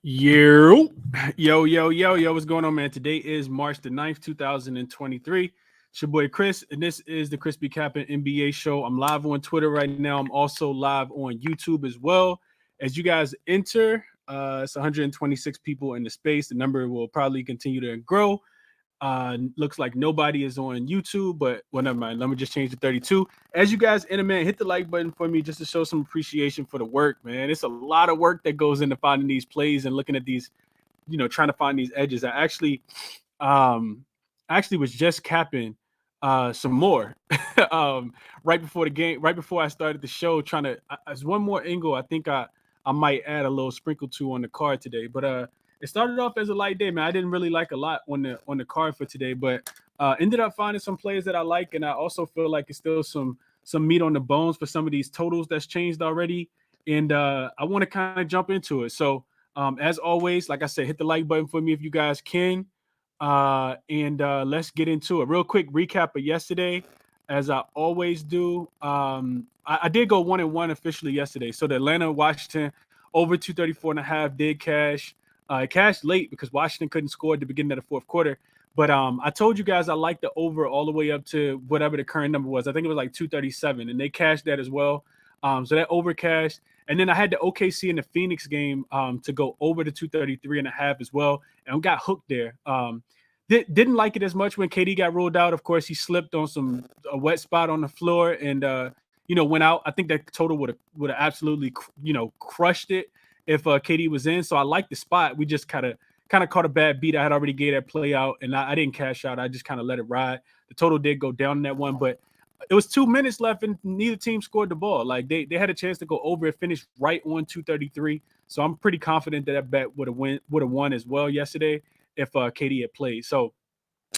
Yo, yo, what's going on, man? Today is March the 9th, 2023. It's your boy Chris, and this is the ChrisBeCappinn NBA show. I'm live on Twitter right now. I'm also live on YouTube as well. As you guys enter, it's 126 people in the space. The number will probably continue to grow. Looks like nobody is on YouTube, but well, never mind. Let me just change to 32. As you guys enter, man, hit the like button for me just to show some appreciation for the work, man. It's a lot of work that goes into finding these plays and looking at these, trying to find these edges. Um, actually was just capping some more right before the game, right before I started the show. Trying to, as one more angle, I think I might add a little sprinkle to on the card today, but it started off as a light day, man. I didn't really like a lot on the card for today, but ended up finding some plays that I like, and I also feel like it's still some meat on the bones for some of these totals that's changed already, and I want to kind of jump into it. So as always, like I said, hit the like button for me if you guys can, and let's get into it. Real quick recap of yesterday, as I always do. I did go 1-1 officially yesterday, so the Atlanta Washington over 234 and a half did cash. It cashed late because Washington couldn't score at the beginning of the fourth quarter. But I told you guys I liked the over all the way up to whatever the current number was. I think it was like 237, and they cashed that as well. So that over cashed. And then I had the OKC and the Phoenix game to go over the 233 and a half as well, and got hooked there. Didn't like it as much when KD got ruled out. Of course, he slipped on a wet spot on the floor and went out. I think that total would have absolutely crushed it if KD was in. So I like the spot. We just kind of caught a bad beat. I had already gave that play out, and I didn't cash out. I just kind of let it ride. The total did go down in that one, but it was 2 minutes left, and neither team scored the ball. Like they had a chance to go over. It finished right on 233. So I'm pretty confident that bet would have won as well yesterday if KD had played. So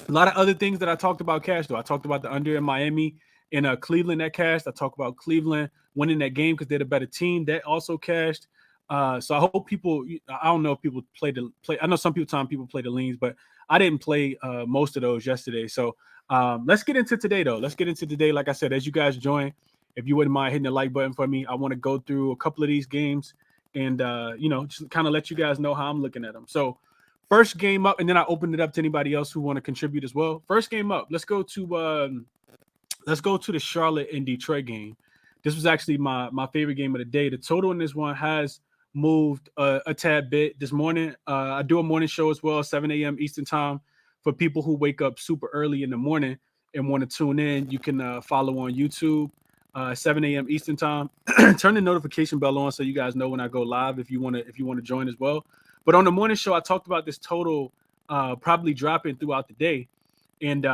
a lot of other things that I talked about cash though. I talked about the under in Miami and Cleveland that cashed. I talked about Cleveland winning that game because they're the better team. That also cashed. So I hope people. I don't know if people play. I know some people play the leans, but I didn't play most of those yesterday. So let's get into today though. Let's get into today. Like I said, as you guys join, if you wouldn't mind hitting the like button for me, I want to go through a couple of these games and just kind of let you guys know how I'm looking at them. So first game up, and then I opened it up to anybody else who want to contribute as well. First game up. Let's go to the Charlotte and Detroit game. This was actually my favorite game of the day. The total in this one has moved a tad bit this morning. I do a morning show as well, 7 a.m. Eastern time. For people who wake up super early in the morning and want to tune in, you can follow on YouTube, 7 a.m. Eastern time. Turn the notification bell on so you guys know when I go live if you want to join as well. But on the morning show, I talked about this total probably dropping throughout the day, and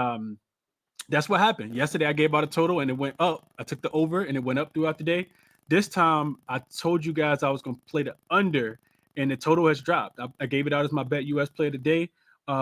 that's what happened. Yesterday, I gave out a total, and it went up. I took the over, and it went up throughout the day. This time, I told you guys I was going to play the under, and the total has dropped. I gave it out as my bet US play of the day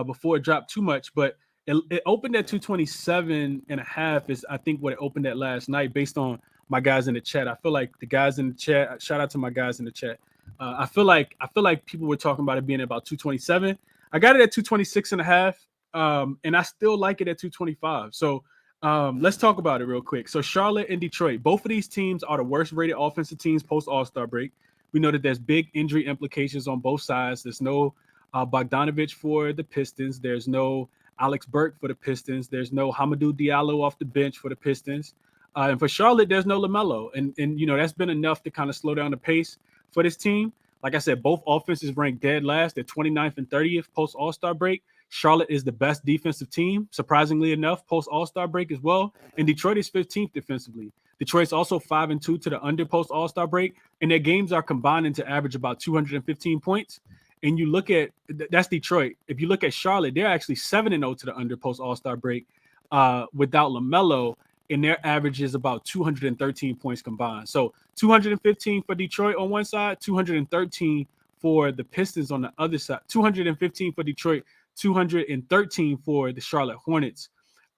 before it dropped too much, but it opened at 227 and a half is, I think, what it opened at last night based on my guys in the chat. I feel like the guys in the chat, shout out to my guys in the chat. I feel like people were talking about it being about 227. I got it at 226 and a half, and I still like it at 225. So let's talk about it real quick. So Charlotte and Detroit, both of these teams are the worst rated offensive teams post All-Star break. We know that there's big injury implications on both sides. There's no Bogdanovich for the Pistons. There's no Alex Burke for the Pistons. There's no Hamidou Diallo off the bench for the Pistons. And for Charlotte, there's no LaMelo. And that's been enough to kind of slow down the pace for this team. Like I said, both offenses ranked dead last. They're 29th and 30th post All-Star break. Charlotte is the best defensive team, surprisingly enough, post All-Star break as well. And Detroit is 15th defensively. Detroit's also 5-2 to the under post All-Star break. And their games are combining to average about 215 points. And you look at, that's Detroit. If you look at Charlotte, they're actually 7-0 to the under post All-Star break without LaMelo. And their average is about 213 points combined. So 215 for Detroit on one side, 213 for the Pistons on the other side. 215 for Detroit, 213 for the Charlotte Hornets.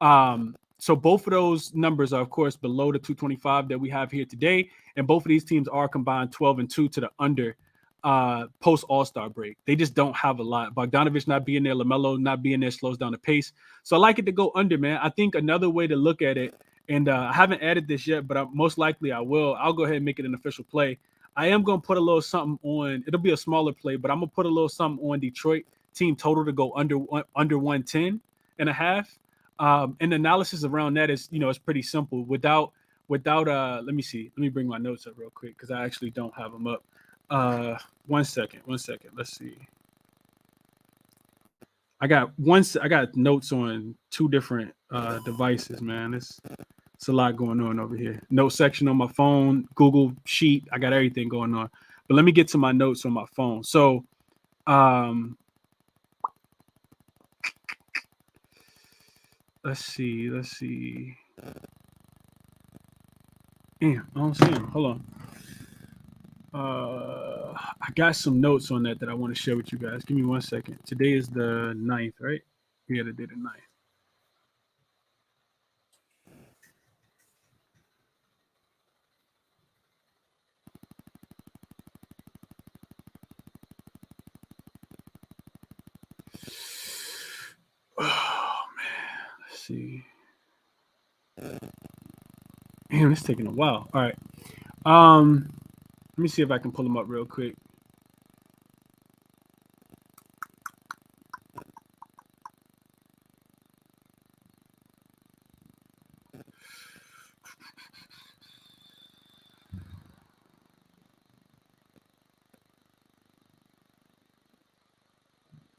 So both of those numbers are, of course, below the 225 that we have here today. And both of these teams are combined 12-2 to the under post All-Star break. They just don't have a lot. Bogdanovich not being there, LaMelo not being there slows down the pace. So I like it to go under, man. I think another way to look at it, and I haven't added this yet, but most likely I will. I'll go ahead and make it an official play. I am gonna put a little something on. It'll be a smaller play, but I'm gonna put a little something on Detroit team total to go under 110.5. And the analysis around that is, it's pretty simple. Without let me see. Let me bring my notes up real quick because I actually don't have them up. 1 second. Let's see. I got notes on two different devices, man. It's a lot going on over here. Note section on my phone, Google Sheet. I got everything going on. But let me get to my notes on my phone. So, let's see. Damn, I don't see him. Hold on. I got some notes on that I want to share with you guys. Give me 1 second. Today is the 9th, right? Yeah, today the 9th. Oh man, let's see. Damn, it's taking a while. All right. Let me see if I can pull them up real quick.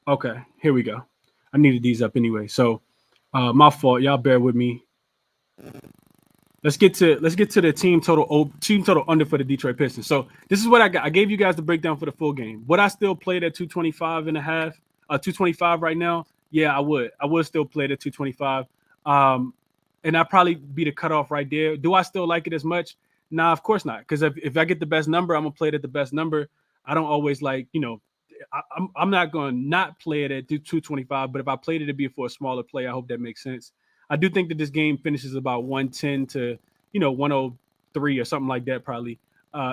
Okay, here we go. I needed these up anyway, so my fault. Y'all bear with me. Let's get to the team total under for the Detroit Pistons. So this is what I got. I gave you guys the breakdown for the full game. Would I still play it at 225.5? 225 right now? Yeah, I would. I would still play it at 225. And I'd probably be the cutoff right there. Do I still like it as much? Nah, of course not. Because if I get the best number, I'm gonna play it at the best number. I don't always like, I'm not going to not play it at 225, but if I played it, it'd be for a smaller play. I hope that makes sense. I do think that this game finishes about 110 to, 103 or something like that, probably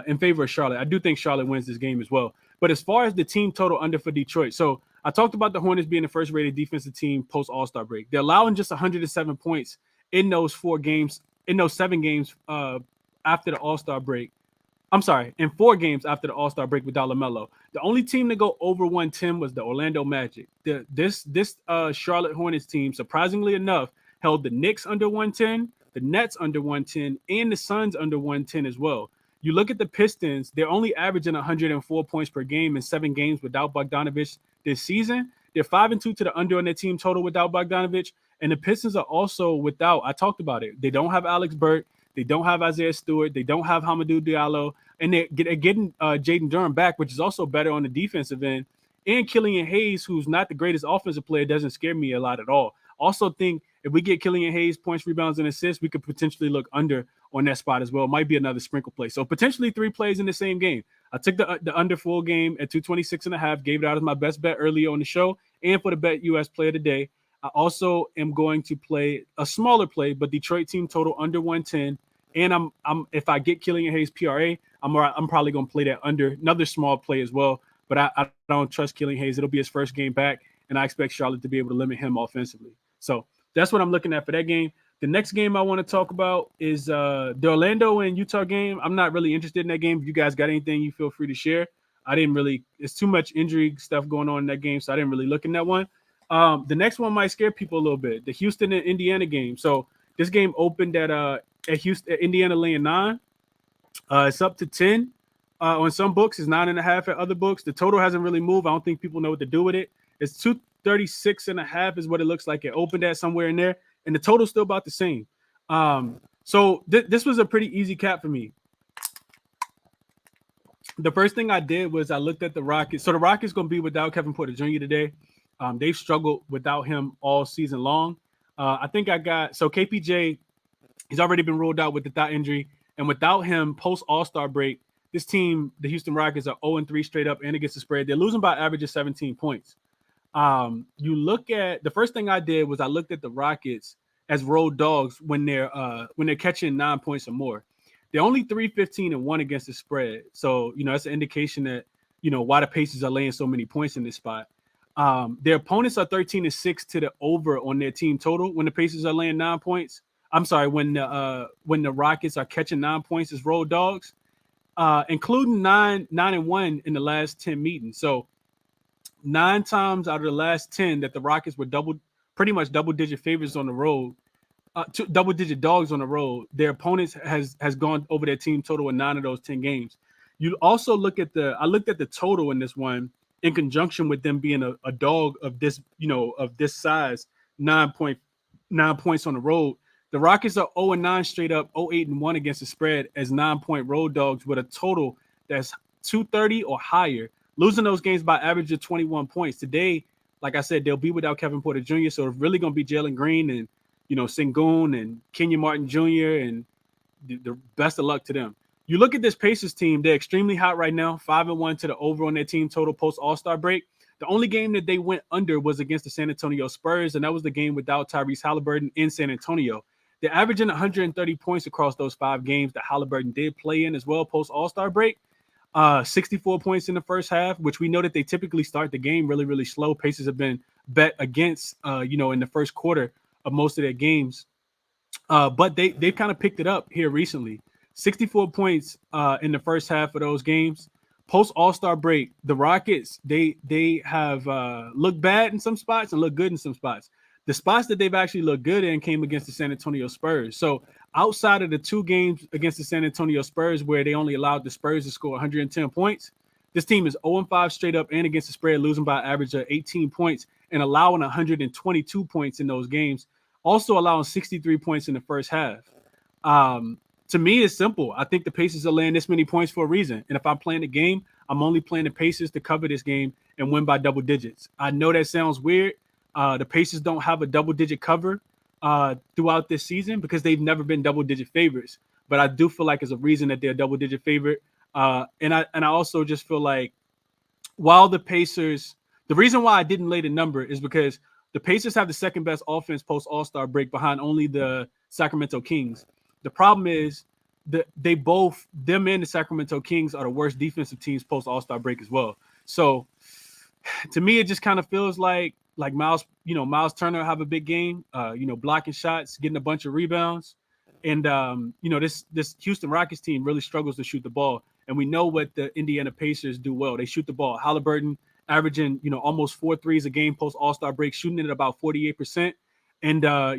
in favor of Charlotte. I do think Charlotte wins this game as well. But as far as the team total under for Detroit, so I talked about the Hornets being the first rated defensive team post All-Star break. They're allowing just 107 points in those 7 games after the All-Star break. I'm sorry, in 4 games after the All-Star break without LaMelo. The only team to go over 110 was the Orlando Magic. This Charlotte Hornets team, surprisingly enough, held the Knicks under 110, the Nets under 110, and the Suns under 110 as well. You look at the Pistons, they're only averaging 104 points per game in 7 games without Bogdanovich this season. They're 5-2 to the under on their team total without Bogdanovich. And the Pistons are also without, I talked about it, they don't have Alex Burke. They don't have Isaiah Stewart. They don't have Hamidou Diallo. And they're getting Jaden Durham back, which is also better on the defensive end. And Killian Hayes, who's not the greatest offensive player, doesn't scare me a lot at all. Also think if we get Killian Hayes points, rebounds, and assists, we could potentially look under on that spot as well. Might be another sprinkle play. So potentially 3 plays in the same game. I took the under full game at 226.5, gave it out as my best bet earlier on the show and for the bet US player today. I also am going to play a smaller play, but Detroit team total under 110. And I'm if I get Killian Hayes PRA, I'm probably going to play that under, another small play as well. But I don't trust Killian Hayes. It'll be his first game back, and I expect Charlotte to be able to limit him offensively. So that's what I'm looking at for that game. The next game I want to talk about is the Orlando and Utah game. I'm not really interested in that game. If you guys got anything, you feel free to share. It's too much injury stuff going on in that game, so I didn't really look in that one. The next one might scare people a little bit. The Houston and Indiana game. So this game opened at Indiana laying 9. It's up to 10 on some books. It's 9.5 at other books. The total hasn't really moved. I don't think people know what to do with it. It's 236.5 is what it looks like. It opened at somewhere in there, and the total's still about the same. So this was a pretty easy cap for me. The first thing I did was I looked at the Rockets. So the Rockets going to be without Kevin Porter Jr. today. They've struggled without him all season long. I think KPJ, he's already been ruled out with the thigh injury. And without him, post All-Star break, this team, the Houston Rockets, are 0-3 straight up and against the spread. They're losing by average of 17 points. You look at the first thing I did was I looked at the Rockets as road dogs when they're catching 9 points or more. They're only 3-15-1 against the spread. So, that's an indication that, why the Pacers are laying so many points in this spot. Their opponents are 13-6 to the over on their team total when the Pacers are laying 9 points. I'm sorry, when the Rockets are catching 9 points as road dogs. including 9-1 in the last 10 meetings. So 9 times out of the last 10 that the Rockets were pretty much double-digit favorites on the road, double-digit dogs on the road, their opponents has gone over their team total in 9 of those 10 games. You also look at I looked at the total in this one in conjunction with them being a dog of this, of this size, 9.9 points on the road. The Rockets are 0-9 straight up, 0-8-1 against the spread as 9-point road dogs with a total that's 230 or higher, losing those games by average of 21 points. Today, like I said, they'll be without Kevin Porter Jr., so it's really going to be Jalen Green and, Sengun and Kenyon Martin Jr., and the best of luck to them. You look at this Pacers team, they're extremely hot right now, 5-1 to the over on their team total post All-Star break. The only game that they went under was against the San Antonio Spurs, and that was the game without Tyrese Halliburton in San Antonio. They're averaging 130 points across those 5 games that Halliburton did play in as well post All-Star break. 64 points in the first half, which we know that they typically start the game really, really slow. Pacers have been bet against, in the first quarter of most of their games. But they've kind of picked it up here recently. 64 points in the first half of those games. Post All-Star break, the Rockets, they have looked bad in some spots and looked good in some spots. The spots that they've actually looked good in came against the San Antonio Spurs. So outside of the 2 games against the San Antonio Spurs where they only allowed the Spurs to score 110 points, this team is 0-5 straight up and against the spread, losing by an average of 18 points and allowing 122 points in those games, also allowing 63 points in the first half. To me, it's simple. I think the Pacers are laying this many points for a reason. And if I'm playing the game, I'm only playing the Pacers to cover this game and win by double digits. I know that sounds weird. The Pacers don't have a double-digit cover throughout this season because they've never been double-digit favorites. But I do feel like there's a reason that they're a double-digit favorite. And I also just feel like while the Pacers, the reason why I didn't lay the number is because the Pacers have the second best offense post All-Star break behind only the Sacramento Kings. The problem is that them and the Sacramento Kings are the worst defensive teams post All-Star break as well. So to me, it just kind of feels like Miles Turner have a big game, blocking shots, getting a bunch of rebounds. And, this Houston Rockets team really struggles to shoot the ball. And we know what the Indiana Pacers do well. They shoot the ball. Halliburton averaging, almost 4 threes a game post All-Star break, shooting it at about 48%. And, I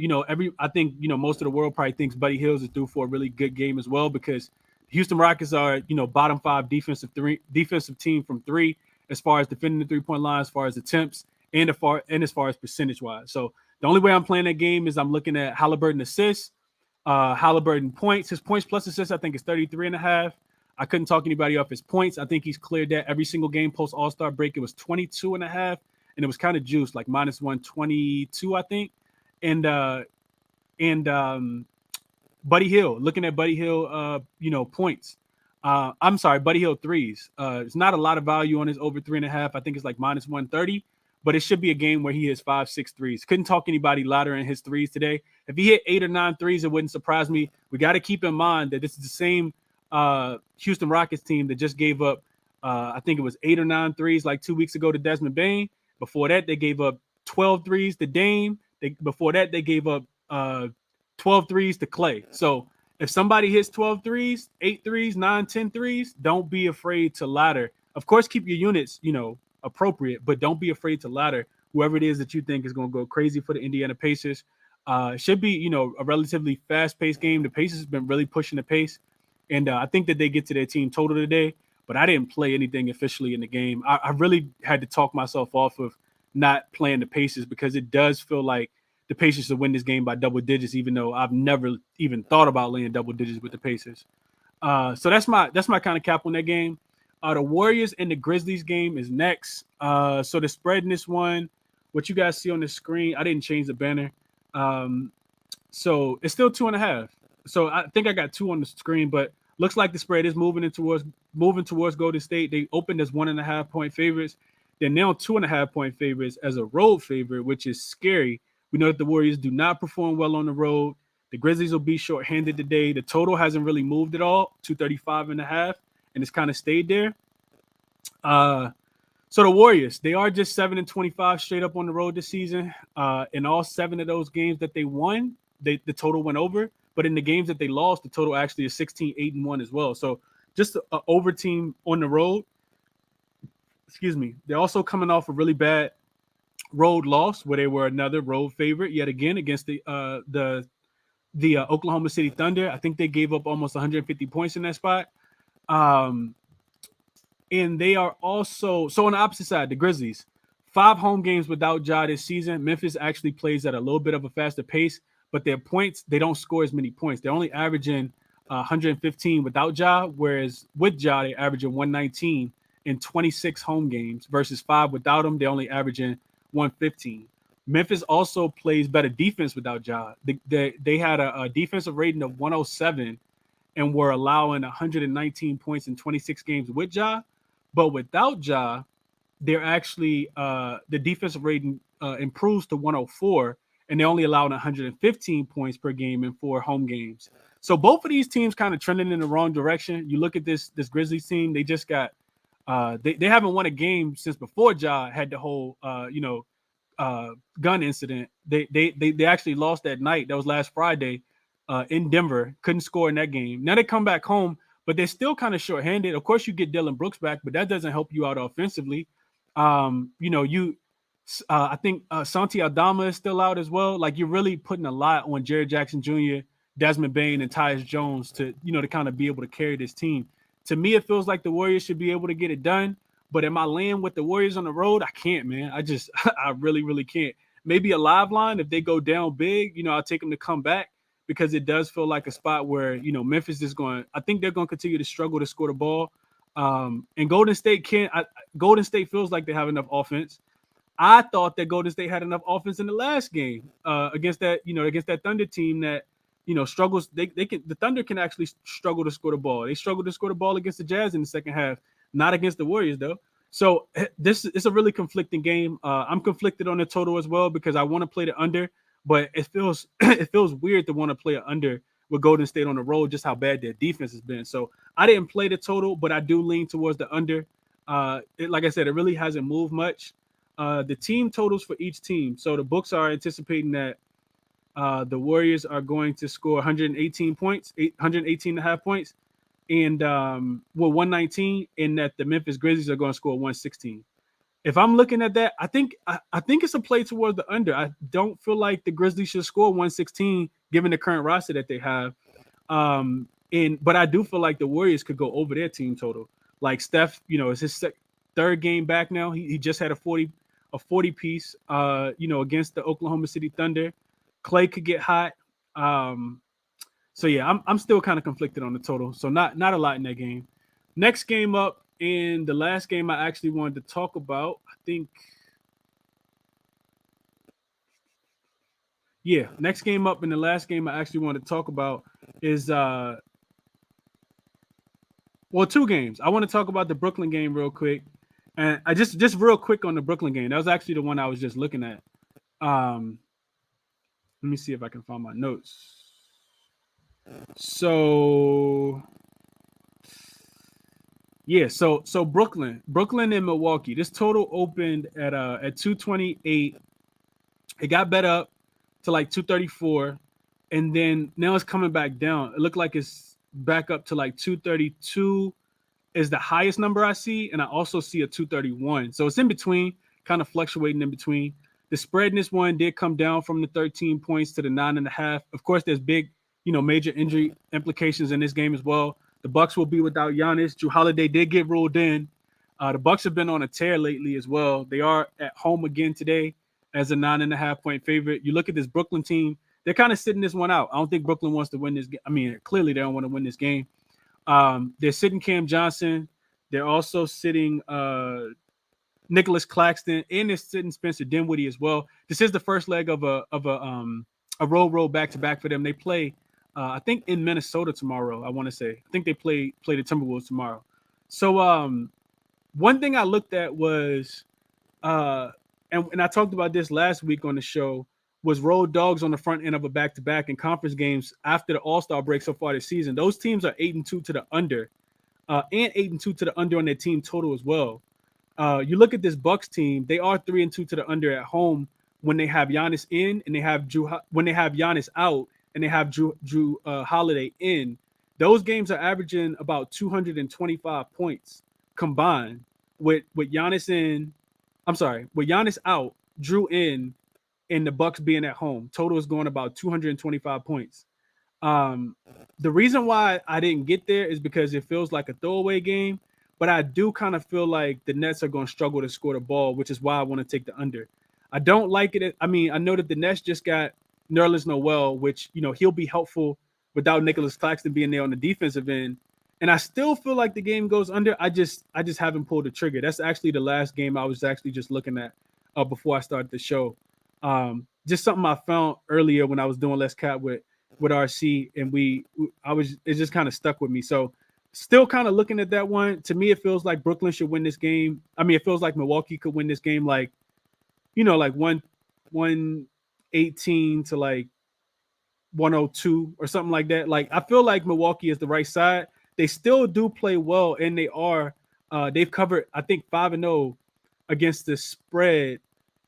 think, most of the world probably thinks Buddy Hield is due for a really good game as well because Houston Rockets are, bottom 5 defensive team from 3 as far as defending the 3-point line, as far as attempts, and as far as percentage-wise. So the only way I'm playing that game is I'm looking at Halliburton assists, Halliburton points. His points plus assists, I think, is 33.5. I couldn't talk anybody off his points. I think he's cleared that every single game post All-Star break. It was 22.5, and it was kind of juiced, like minus 122, I think. And Buddy Hield, looking at Buddy Hield, points. I'm sorry, Buddy Hield threes. It's not a lot of value on his over 3.5. I think it's like minus 130, but it should be a game where he hits 5, 6 threes. Couldn't talk anybody louder in his threes today. If he hit 8 or 9 threes, it wouldn't surprise me. We got to keep in mind that this is the same Houston Rockets team that just gave up, I think it was 8 or 9 threes like 2 weeks ago to Desmond Bane. Before that, they gave up 12 threes to Dame. Before that, they gave up 12 threes to Clay. So if somebody hits 12 threes, 8 threes, 9, 10 threes, don't be afraid to ladder. Of course, keep your units, appropriate, but don't be afraid to ladder whoever it is that you think is going to go crazy for the Indiana Pacers. It should be, a relatively fast-paced game. The Pacers have been really pushing the pace, and I think that they get to their team total today, but I didn't play anything officially in the game. I really had to talk myself off of not playing the Pacers because it does feel like the Pacers will win this game by double digits, even though I've never even thought about laying double digits with the Pacers. So that's my kind of cap on that game. The Warriors and the Grizzlies game is next. So the spread in this one, what you guys see on the screen, I didn't change the banner. So it's still 2.5. So I think I got 2 on the screen, but looks like the spread is moving towards Golden State. They opened as 1.5 point favorites. They're now 2.5 point favorites as a road favorite, which is scary. We know that the Warriors do not perform well on the road. The Grizzlies will be shorthanded today. The total hasn't really moved at all, 235.5, and it's kind of stayed there. So the Warriors, they are just 7-25 straight up on the road this season. In all 7 of those games that they won, the total went over. But in the games that they lost, the total actually is 16-8-1 as well. So just an over team on the road. Excuse me. They're also coming off a really bad road loss where they were another road favorite yet again against the Oklahoma City Thunder. I think they gave up almost 150 points in that spot. Um, and they are also so on the opposite side, the Grizzlies. 5 home games without Ja this season. Memphis actually plays at a little bit of a faster pace, but their points, they don't score as many points. They're only averaging 115 without Ja, whereas with Ja, they're averaging 119 in 26 home games versus 5 without him. They're only averaging 115. Memphis also plays better defense without Ja. They had a defensive rating of 107 and were allowing 119 points in 26 games with Ja. But without Ja, they're actually the defensive rating improves to 104, and they only allowed 115 points per game in 4 home games. So both of these teams kind of trending in the wrong direction. You look at this Grizzlies team; they just got they haven't won a game since before Ja had the whole gun incident. They actually lost that night. That was last Friday in Denver. Couldn't score in that game. Now they come back home, but they're still kind of shorthanded. Of course, you get Dylan Brooks back, but that doesn't help you out offensively. I think Santi Aldama is still out as well. Like you're really putting a lot on Jared Jackson Jr., Desmond Bane, and Tyus Jones to kind of be able to carry this team. To me, it feels like the Warriors should be able to get it done. But am I laying with the Warriors on the road? I can't, man. I really, really can't. Maybe a live line if they go down big, I'll take them to come back because it does feel like a spot where, Memphis is going. I think they're going to continue to struggle to score the ball. And Golden State Golden State feels like they have enough offense. I thought that Golden State had enough offense in the last game against that Thunder team that struggles. The Thunder can actually struggle to score the ball. They struggled to score the ball against the Jazz in the second half, not against the Warriors though. So this is a really conflicting game. I'm conflicted on the total as well because I want to play the under, but it feels weird to want to play an under with Golden State on the road, just how bad their defense has been. So I didn't play the total, but I do lean towards the under. Like I said, it really hasn't moved much. The team totals for each team. So the books are anticipating that the Warriors are going to score 118 points, 118 and a half points, and 119, and that the Memphis Grizzlies are going to score 116. If I'm looking at that, I think it's a play towards the under. I don't feel like the Grizzlies should score 116 given the current roster that they have. But I do feel like the Warriors could go over their team total. Like Steph, it's his third game back now. He just had a 40 piece, against the Oklahoma City Thunder. Clay could get hot. So yeah, I'm still kind of conflicted on the total. So not a lot in that game. Next game up, and the last game I actually wanted to talk about, I think. Yeah, next game up, and the last game I actually want to talk about is 2 games. I want to talk about the Brooklyn game real quick. And I just real quick on the Brooklyn game. That was actually the one I was just looking at. Let me see if I can find my notes. So yeah, so Brooklyn and Milwaukee. This total opened at 228. It got bet up to like 234, and then now it's coming back down. It looked like it's back up to like 232 is the highest number I see, and I also see a 231. So it's in between, kind of fluctuating in between. The spread in this one did come down from the 13 points to the 9.5. Of course, there's big, major injury implications in this game as well. The Bucks will be without Giannis. Jrue Holiday did get ruled in. The Bucks have been on a tear lately as well. They are at home again today as a 9.5 point favorite. You look at this Brooklyn team; they're kind of sitting this one out. I don't think Brooklyn wants to win this game. I mean, clearly they don't want to win this game. They're sitting Cam Johnson. They're also sitting Nicholas Claxton, and they're sitting Spencer Dinwiddie as well. This is the first leg of a road back-to-back for them. They play, I think, in Minnesota tomorrow. I want to say. I think they play the Timberwolves tomorrow. So one thing I looked at was, and I talked about this last week on the show, was road dogs on the front end of a back-to-back in conference games after the All-Star break so far this season. Those teams are 8-2 to the under, and 8-2 to the under on their team total as well. You look at this Bucks team; they are 3-2 to the under at home when they have Giannis in, and they have when they have Giannis out, and they have Jrue Holiday in. those games are averaging about 225 points combined with Giannis in. I'm sorry, with Giannis out, Drew in, and the Bucks being at home. Total is going about 225 points. Um, the reason why I didn't get there is because it feels like a throwaway game, but I do kind of feel like the Nets are going to struggle to score the ball, which is why I want to take the under. I don't like it. I mean, I know that the Nets just got Nerlens Noel, which, he'll be helpful without Nicholas Claxton being there on the defensive end. And I still feel like the game goes under. I just haven't pulled the trigger. That's actually the last game I was actually just looking at before I started the show. Just something I found earlier when I was doing Let's Cap with RC, and it just kind of stuck with me. So still kind of looking at that one. To me, it feels like Brooklyn should win this game. I mean, it feels like Milwaukee could win this game, like 118 to like 102 or something like that. Like, I feel like Milwaukee is the right side. They still do play well, and they've covered, I think, 5-0 against the spread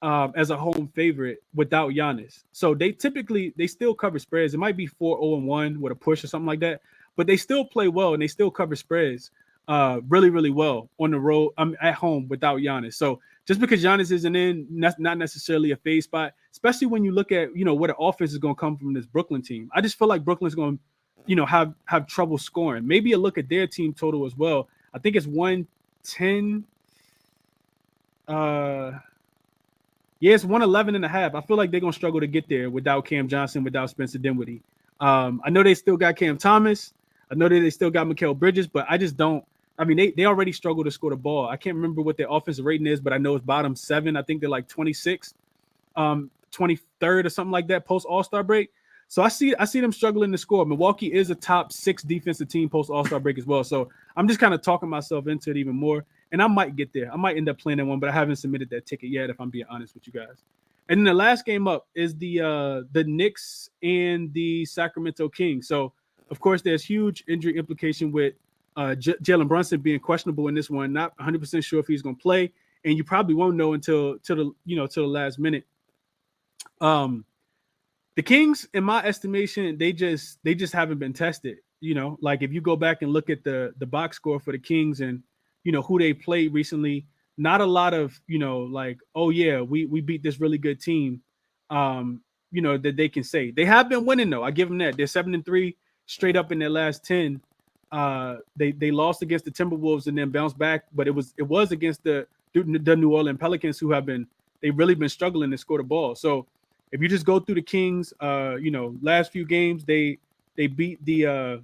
as a home favorite without Giannis. So they still cover spreads. It might be 4-0-1 with a push or something like that, but they still play well and they still cover spreads really, really well on the road. At home without Giannis. So just because Giannis isn't in, that's not necessarily a fade spot, especially when you look at, where the offense is going to come from this Brooklyn team. I just feel like Brooklyn's going to, have trouble scoring. Maybe a look at their team total as well. I think it's 110. It's 111.5. I feel like they're going to struggle to get there without Cam Johnson, without Spencer Dinwiddie. I know they still got Cam Thomas. I know that they still got Mikal Bridges, but I just don't. I mean, they already struggle to score the ball. I can't remember what their offensive rating is, but I know it's bottom 7. I think they're like 26th, 23rd or something like that post All-Star break. So I see them struggling to score. Milwaukee is a top 6 defensive team post All-Star break as well. So I'm just kind of talking myself into it even more. And I might get there. I might end up playing that one, but I haven't submitted that ticket yet, if I'm being honest with you guys. And then the last game up is the Knicks and the Sacramento Kings. So, of course, there's huge injury implication with Jalen Brunson being questionable in this one. Not 100% sure if he's going to play, and you probably won't know until the last minute. The Kings, in my estimation, they just haven't been tested. Like if you go back and look at the box score for the Kings and who they played recently, not a lot of like, oh yeah, we beat this really good team. That they can say they have been winning though. I give them that. They're 7-3 straight up in their last 10. They lost against the Timberwolves and then bounced back, but it was against the New Orleans Pelicans, who they've really been struggling to score the ball. So if you just go through the Kings, last few games, they beat the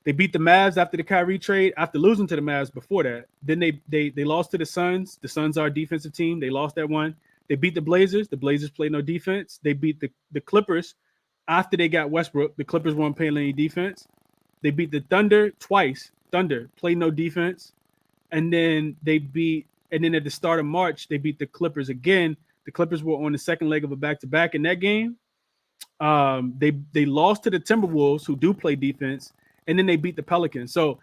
Mavs after the Kyrie trade, after losing to the Mavs before that. Then they lost to the Suns. The Suns are a defensive team. They lost that one. They beat the Blazers. The Blazers played no defense. They beat the Clippers after they got Westbrook. The Clippers weren't playing any defense. They beat the Thunder twice. Thunder played no defense. And then at the start of March, they beat the Clippers again. The Clippers were on the second leg of a back-to-back in that game. They lost to the Timberwolves, who do play defense, and then they beat the Pelicans. So,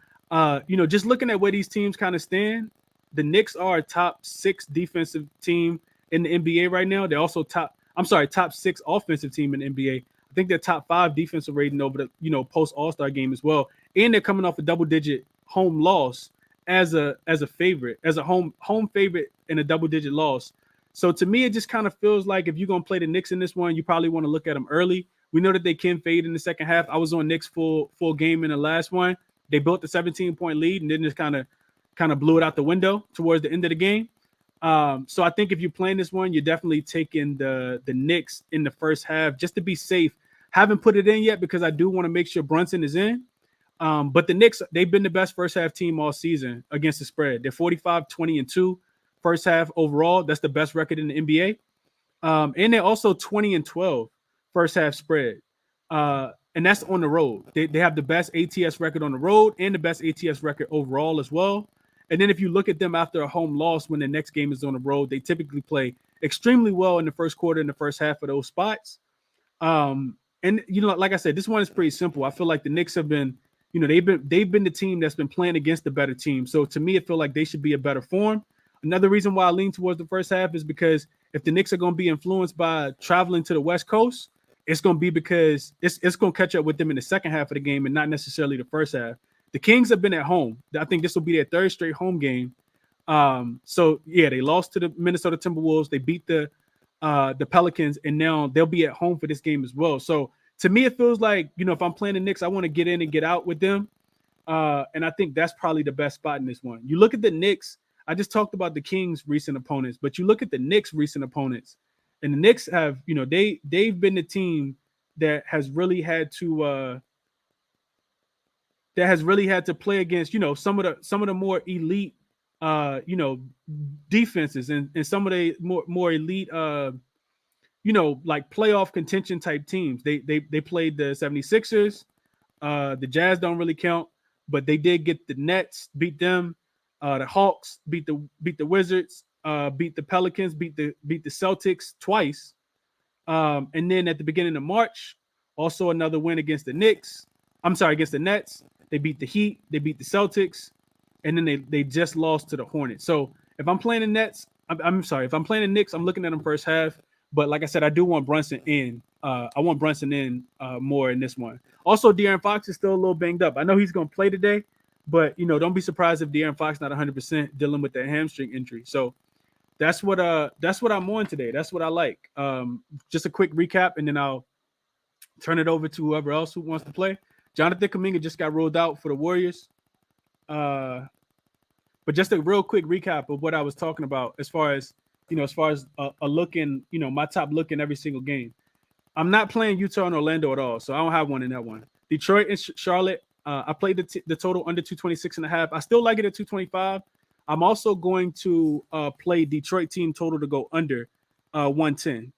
just looking at where these teams kind of stand, the Knicks are a top 6 defensive team in the NBA right now. They're also top 6 offensive team in the NBA. I think they're top 5 defensive rating over the post All-Star game as well. And they're coming off a double-digit home loss as a favorite, as a home favorite in a double-digit loss. So to me, it just kind of feels like if you're going to play the Knicks in this one, you probably want to look at them early. We know that they can fade in the second half. I was on Knicks full game in the last one. They built the 17-point lead and then just kind of blew it out the window towards the end of the game. So I think if you're playing this one, you're definitely taking the Knicks in the first half just to be safe. Haven't put it in yet because I do want to make sure Brunson is in. But the Knicks, they've been the best first half team all season against the spread. They're 45-20-2 first half overall. That's the best record in the NBA. And they're also 20-12 first half spread. And that's on the road. They have the best ATS record on the road and the best ATS record overall as well. And then if you look at them after a home loss, when the next game is on the road, they typically play extremely well in the first quarter and the first half of those spots. And like I said, this one is pretty simple. I feel like the Knicks have been, they've been the team that's been playing against the better team. So to me, I feel like they should be a better form. Another reason why I lean towards the first half is because if the Knicks are going to be influenced by traveling to the West Coast, it's going to be because it's going to catch up with them in the second half of the game and not necessarily the first half. The Kings have been at home. I think this will be their third straight home game. So yeah, they lost to the Minnesota Timberwolves. They beat the Pelicans, and now they'll be at home for this game as well. So to me, it feels like, if I'm playing the Knicks, I want to get in and get out with them. And I think that's probably the best spot in this one. You look at the Knicks. I just talked about the Kings' recent opponents, but you look at the Knicks' recent opponents, and the Knicks have, they've been the team that has really had to play against, some of the more elite, defenses and some of the more elite, like playoff contention type teams. They played the 76ers. The Jazz don't really count, but they did get the Nets, beat them. The Hawks beat the Wizards, beat the Pelicans, beat the Celtics twice. And then at the beginning of March, also another win against the Knicks. Against the Nets. They beat the Heat, they beat the Celtics, and then they just lost to the Hornets. So if I'm playing the Nets, if I'm playing the Knicks, I'm looking at them first half. But like I said, I do want Brunson in. I want Brunson in more in this one. Also, De'Aaron Fox is still a little banged up. I know he's going to play today, but don't be surprised if De'Aaron Fox not 100% dealing with that hamstring injury. So that's what I'm on today. That's what I like. Just a quick recap, and then I'll turn it over to whoever else who wants to play. Jonathan Kuminga just got rolled out for the Warriors. But just a real quick recap of what I was talking about as far as a look in, my top look in every single game. I'm not playing Utah and Orlando at all, so I don't have one in that one. Detroit and Charlotte, I played the total under 226.5. I still like it at 225. I'm also going to play Detroit team total to go under 110,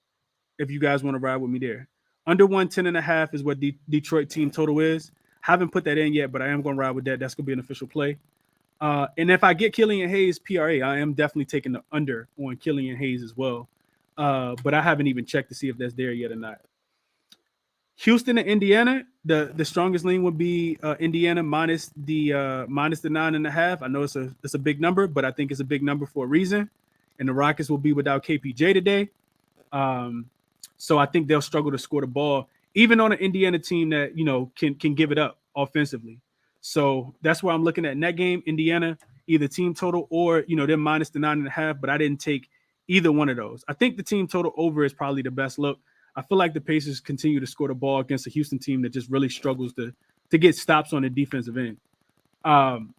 if you guys want to ride with me there. Under 110.5 is what Detroit team total is. Haven't put that in yet, but I am going to ride with that. That's going to be an official play. And if I get Killian Hayes PRA, I am definitely taking the under on Killian Hayes as well. But I haven't even checked to see if that's there yet or not. Houston and Indiana, the strongest lean would be Indiana minus the 9.5. I know it's a big number, but I think it's a big number for a reason. And the Rockets will be without KPJ today. So I think they'll struggle to score the ball, even on an Indiana team that, can give it up offensively. So that's where I'm looking at in that game. Indiana, either team total or, them minus the 9.5, but I didn't take either one of those. I think the team total over is probably the best look. I feel like the Pacers continue to score the ball against a Houston team that just really struggles to get stops on the defensive end.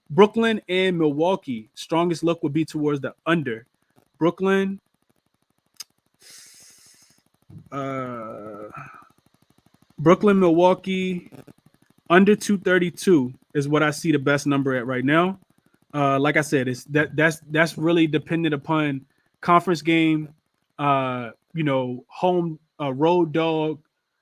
Brooklyn and Milwaukee, strongest look would be towards the under. Brooklyn, Milwaukee, under 232 is what I see the best number at right now. Like I said, that's really dependent upon conference game, home road dog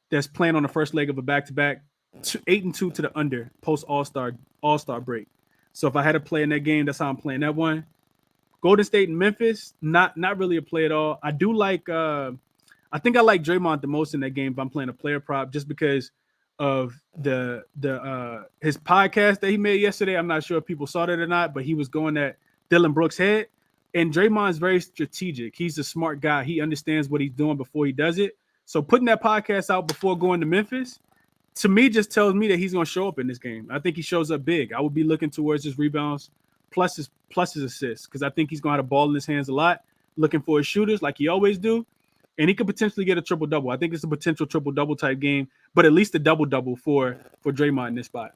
that's playing on the first leg of a back-to-back, 8-2 to the under post All-Star break. So if I had to play in that game, that's how I'm playing that one. Golden State and Memphis, not really a play at all. I do like I think I like Draymond the most in that game if I'm playing a player prop, just because of the his podcast that he made yesterday. I'm not sure if people saw that or not, but he was going at Dylan Brooks' head. And Draymond's very strategic. He's a smart guy. He understands what he's doing before he does it. So putting that podcast out before going to Memphis, to me, just tells me that he's going to show up in this game. I think he shows up big. I would be looking towards his rebounds plus his assists, because I think he's going to have the ball in his hands a lot, looking for his shooters like he always do. And he could potentially get a triple-double. I think it's a potential triple-double type game, but at least a double-double for Draymond in this spot.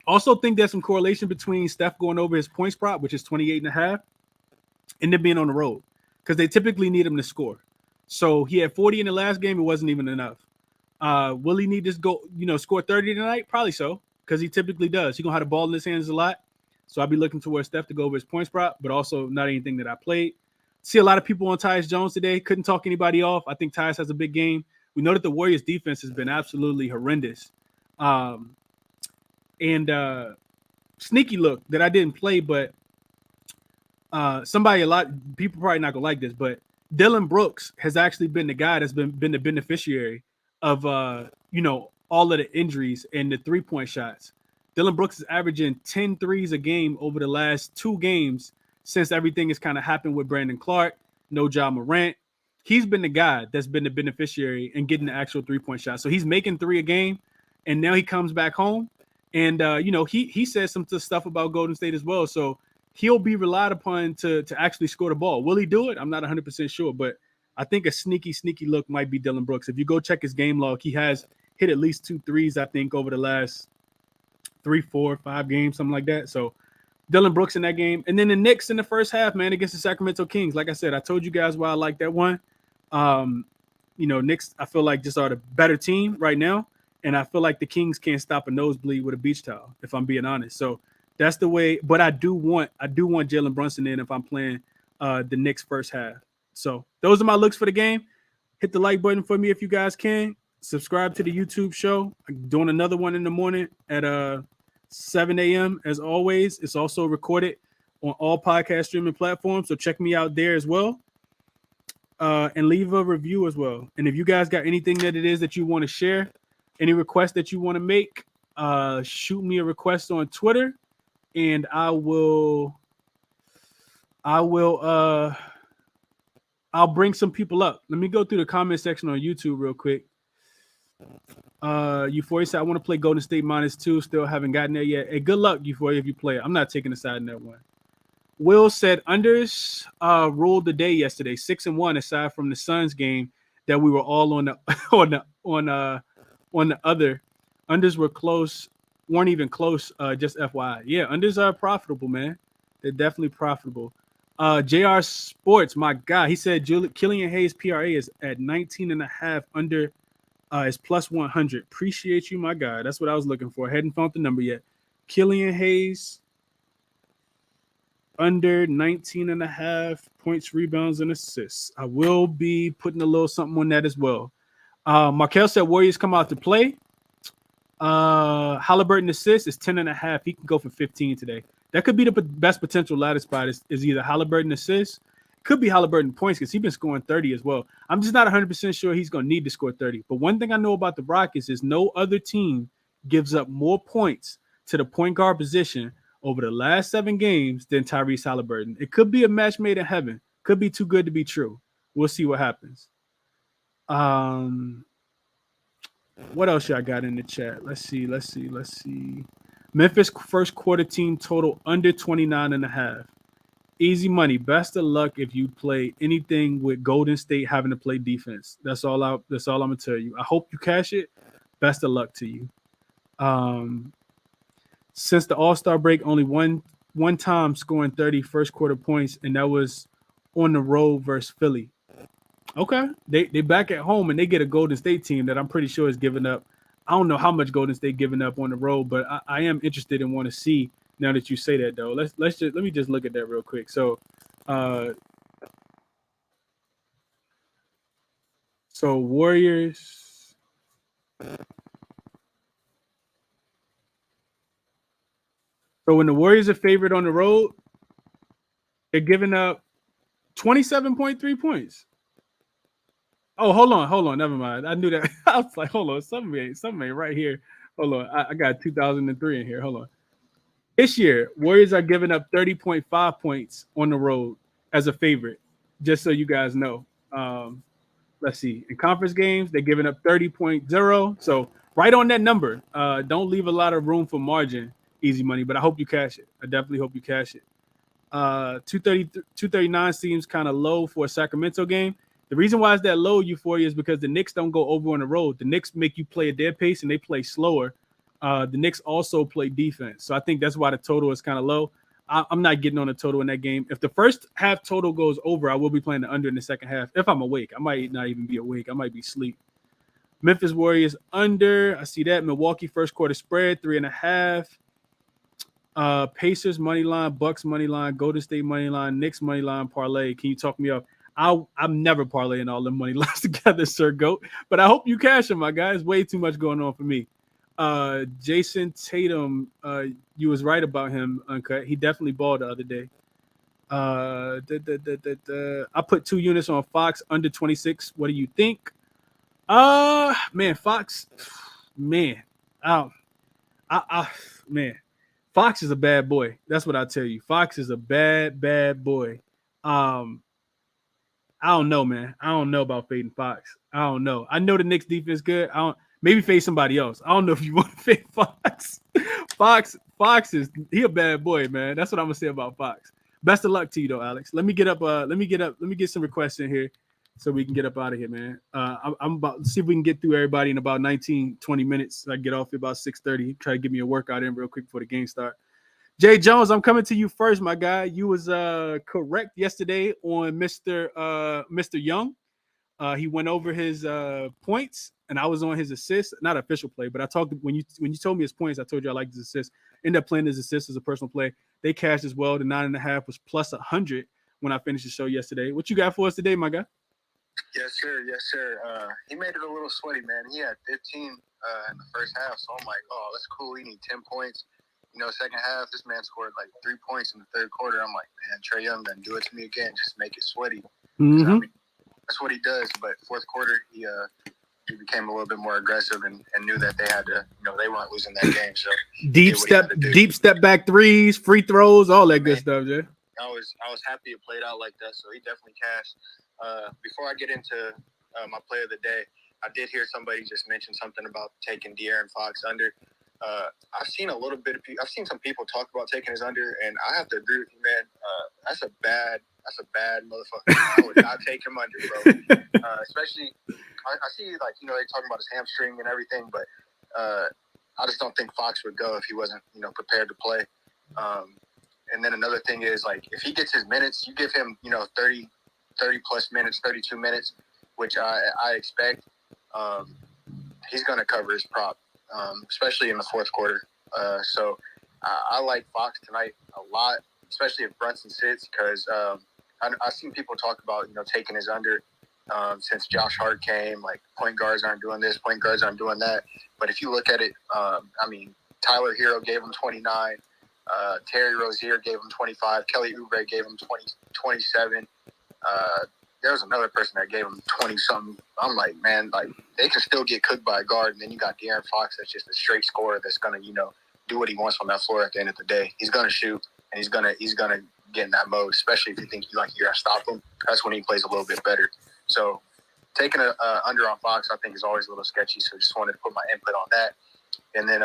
Also think there's some correlation between Steph going over his points prop, which is 28.5, and them being on the road, because they typically need him to score. So he had 40 in the last game. It wasn't even enough. Will he need to score 30 tonight? Probably so, because he typically does. He's going to have the ball in his hands a lot. So I'll be looking towards Steph to go over his points prop, but also not anything that I played. See a lot of people on Tyus Jones today. Couldn't talk anybody off. I think Tyus has a big game. We know that the Warriors defense has been absolutely horrendous. And sneaky look that I didn't play, but a lot of people probably not gonna like this, but Dylan Brooks has actually been the guy that's been the beneficiary of all of the injuries and the 3-point shots. Dylan Brooks is averaging 10 threes a game over the last 2 games since everything has kind of happened with Brandon Clark, no Ja Morant. he's been the guy that's been the beneficiary in getting the actual 3-point shot. So he's making 3 a game, and now he comes back home. And he says some stuff about Golden State as well. So he'll be relied upon to actually score the ball. Will he do it? I'm not 100% sure, but I think a sneaky look might be Dillon Brooks. If you go check his game log, he has hit at least 2 threes, I think, over the last 3, 4, 5 games, something like that. So Dillon Brooks in that game. And then the Knicks in the first half, man, against the Sacramento Kings. Like I said, I told you guys why I like that one. Knicks, I feel like, just are the better team right now. And I feel like the Kings can't stop a nosebleed with a beach towel, if I'm being honest. So that's the way. But I do want Jalen Brunson in if I'm playing the Knicks first half. So those are my looks for the game. Hit the like button for me if you guys can. Subscribe to the YouTube show. I'm doing another one in the morning at 7 a.m. as always. It's also recorded on all podcast streaming platforms. So check me out there as well. And leave a review as well. And if you guys got anything that it is that you want to share, any requests that you want to make, shoot me a request on Twitter, and I'll bring some people up. Let me go through the comment section on YouTube real quick. Euphoria said, I want to play Golden State -2. Still haven't gotten there yet. Hey, good luck, Euphoria, if you play it. I'm not taking a side in that one. Will said unders ruled the day yesterday, 6-1, aside from the Suns game that we were all on the on the other. Unders were close, weren't even close, just FYI. Yeah, unders are profitable, man. They're definitely profitable. JR Sports, my guy, he said Killian Hayes' PRA is at 19.5 under is plus 100. Appreciate you, my guy. That's what I was looking for. Hadn't found the number yet. Killian Hayes under 19.5 points, rebounds, and assists. I will be putting a little something on that as well. Markel said Warriors come out to play. Halliburton assists is 10.5. He can go for 15 today. That could be the best potential ladder spot is either Halliburton assists. Could be Halliburton points because he's been scoring 30 as well. I'm just not 100% sure he's going to need to score 30. But one thing I know about the Rockets is no other team gives up more points to the point guard position over the last 7 games than Tyrese Halliburton. It could be a match made in heaven. Could be too good to be true. We'll see what happens. What else y'all got in the chat? Let's see. Memphis first quarter team total under 29.5. Easy money. Best of luck if you play anything with Golden State having to play defense. That's all I'm gonna tell you. I hope you cash it. Best of luck to you. Since the All-Star break, only one time scoring 30 first quarter points, and that was on the road versus Philly. Okay, they back at home and they get a Golden State team that I'm pretty sure is giving up. I don't know how much Golden State giving up on the road, but I am interested and want to see now that you say that though. Let me just look at that real quick. So, Warriors. So when the Warriors are favored on the road, they're giving up 27.3 points. Oh, hold on. Never mind. I knew that. I was like, hold on. Something ain't right here. Hold on. I got 2003 in here. Hold on. This year, Warriors are giving up 30.5 points on the road as a favorite, just so you guys know. Let's see. In conference games, they're giving up 30.0. So right on that number. Don't leave a lot of room for margin, easy money, but I hope you cash it. I definitely hope you cash it. 239 seems kind of low for a Sacramento game. The reason why it's that low, Euphoria, is because the Knicks don't go over on the road. The Knicks make you play at their pace and they play slower. The Knicks also play defense. So I think that's why the total is kind of low. I'm not getting on a total in that game. If the first half total goes over, I will be playing the under in the second half. If I'm awake, I might not even be awake. I might be asleep. Memphis Warriors under. I see that. Milwaukee first quarter spread, 3.5. Pacers money line, Bucks money line, Golden State money line, Knicks money line parlay. Can you talk me up? I'm never parlaying all the money lines together, Sir Goat. But I hope you cash them, my guys. Way too much going on for me. Jason Tatum, you was right about him, Uncut. He definitely balled the other day. I put 2 units on Fox under 26. What do you think? Man, Fox, man. Man. Fox is a bad boy. That's what I tell you. Fox is a bad boy. I don't know, man. I don't know about fading Fox. I don't know. I know the Knicks defense good. I don't maybe fade somebody else. I don't know if you want to fade Fox. Fox is he a bad boy, man. That's what I'm gonna say about Fox. Best of luck to you though, Alex. Let me get some requests in here so we can get up out of here, man. I'm about to see if we can get through everybody in about 19, 20 minutes. I get off at about 6:30. Try to get me a workout in real quick before the game start. Jay Jones, I'm coming to you first, my guy. You was correct yesterday on Mr. Young. He went over his points, and I was on his assists. Not official play, but I talked when you told me his points. I told you I liked his assists. Ended up playing his assists as a personal play. They cashed as well. The 9.5 was plus 100 when I finished the show yesterday. What you got for us today, my guy? Yes, sir. Yes, sir. He made it a little sweaty, man. He had 15 in the first half, so I'm like, oh, that's cool. He need 10 points. Second half, this man scored like 3 points in the third quarter. I'm like, man, Trae Young doesn't do it to me again. Just make it sweaty. Mm-hmm. I mean, that's what he does. But fourth quarter, he became a little bit more aggressive and knew that they had to, they weren't losing that game. So deep step back threes, free throws, all that good stuff, Jay. I was happy it played out like that. So he definitely cashed. Before I get into my play of the day, I did hear somebody just mention something about taking De'Aaron Fox under. I've seen some people talk about taking his under, and I have to agree with you, man. That's a bad motherfucker. I would not take him under, bro. Especially, I see they're talking about his hamstring and everything, but I just don't think Fox would go if he wasn't, prepared to play. And then another thing is, like, if he gets his minutes, you give him, 30 plus minutes, 32 minutes, which I expect. He's going to cover his prop. Especially in the fourth quarter. So I like Fox tonight a lot, especially if Brunson sits, because I've seen people talk about, taking his under since Josh Hart came, like point guards aren't doing this, point guards aren't doing that. But if you look at it, Tyler Hero gave him 29, Terry Rozier gave him 25, Kelly Oubre gave him 27. There was another person that gave him 20-something. I'm like, man, like, they can still get cooked by a guard, and then you got De'Aaron Fox that's just a straight scorer that's going to, do what he wants on that floor at the end of the day. He's going to shoot, and he's gonna get in that mode, especially if you think you're going to stop him. That's when he plays a little bit better. So taking a under on Fox, I think, is always a little sketchy, so just wanted to put my input on that. And then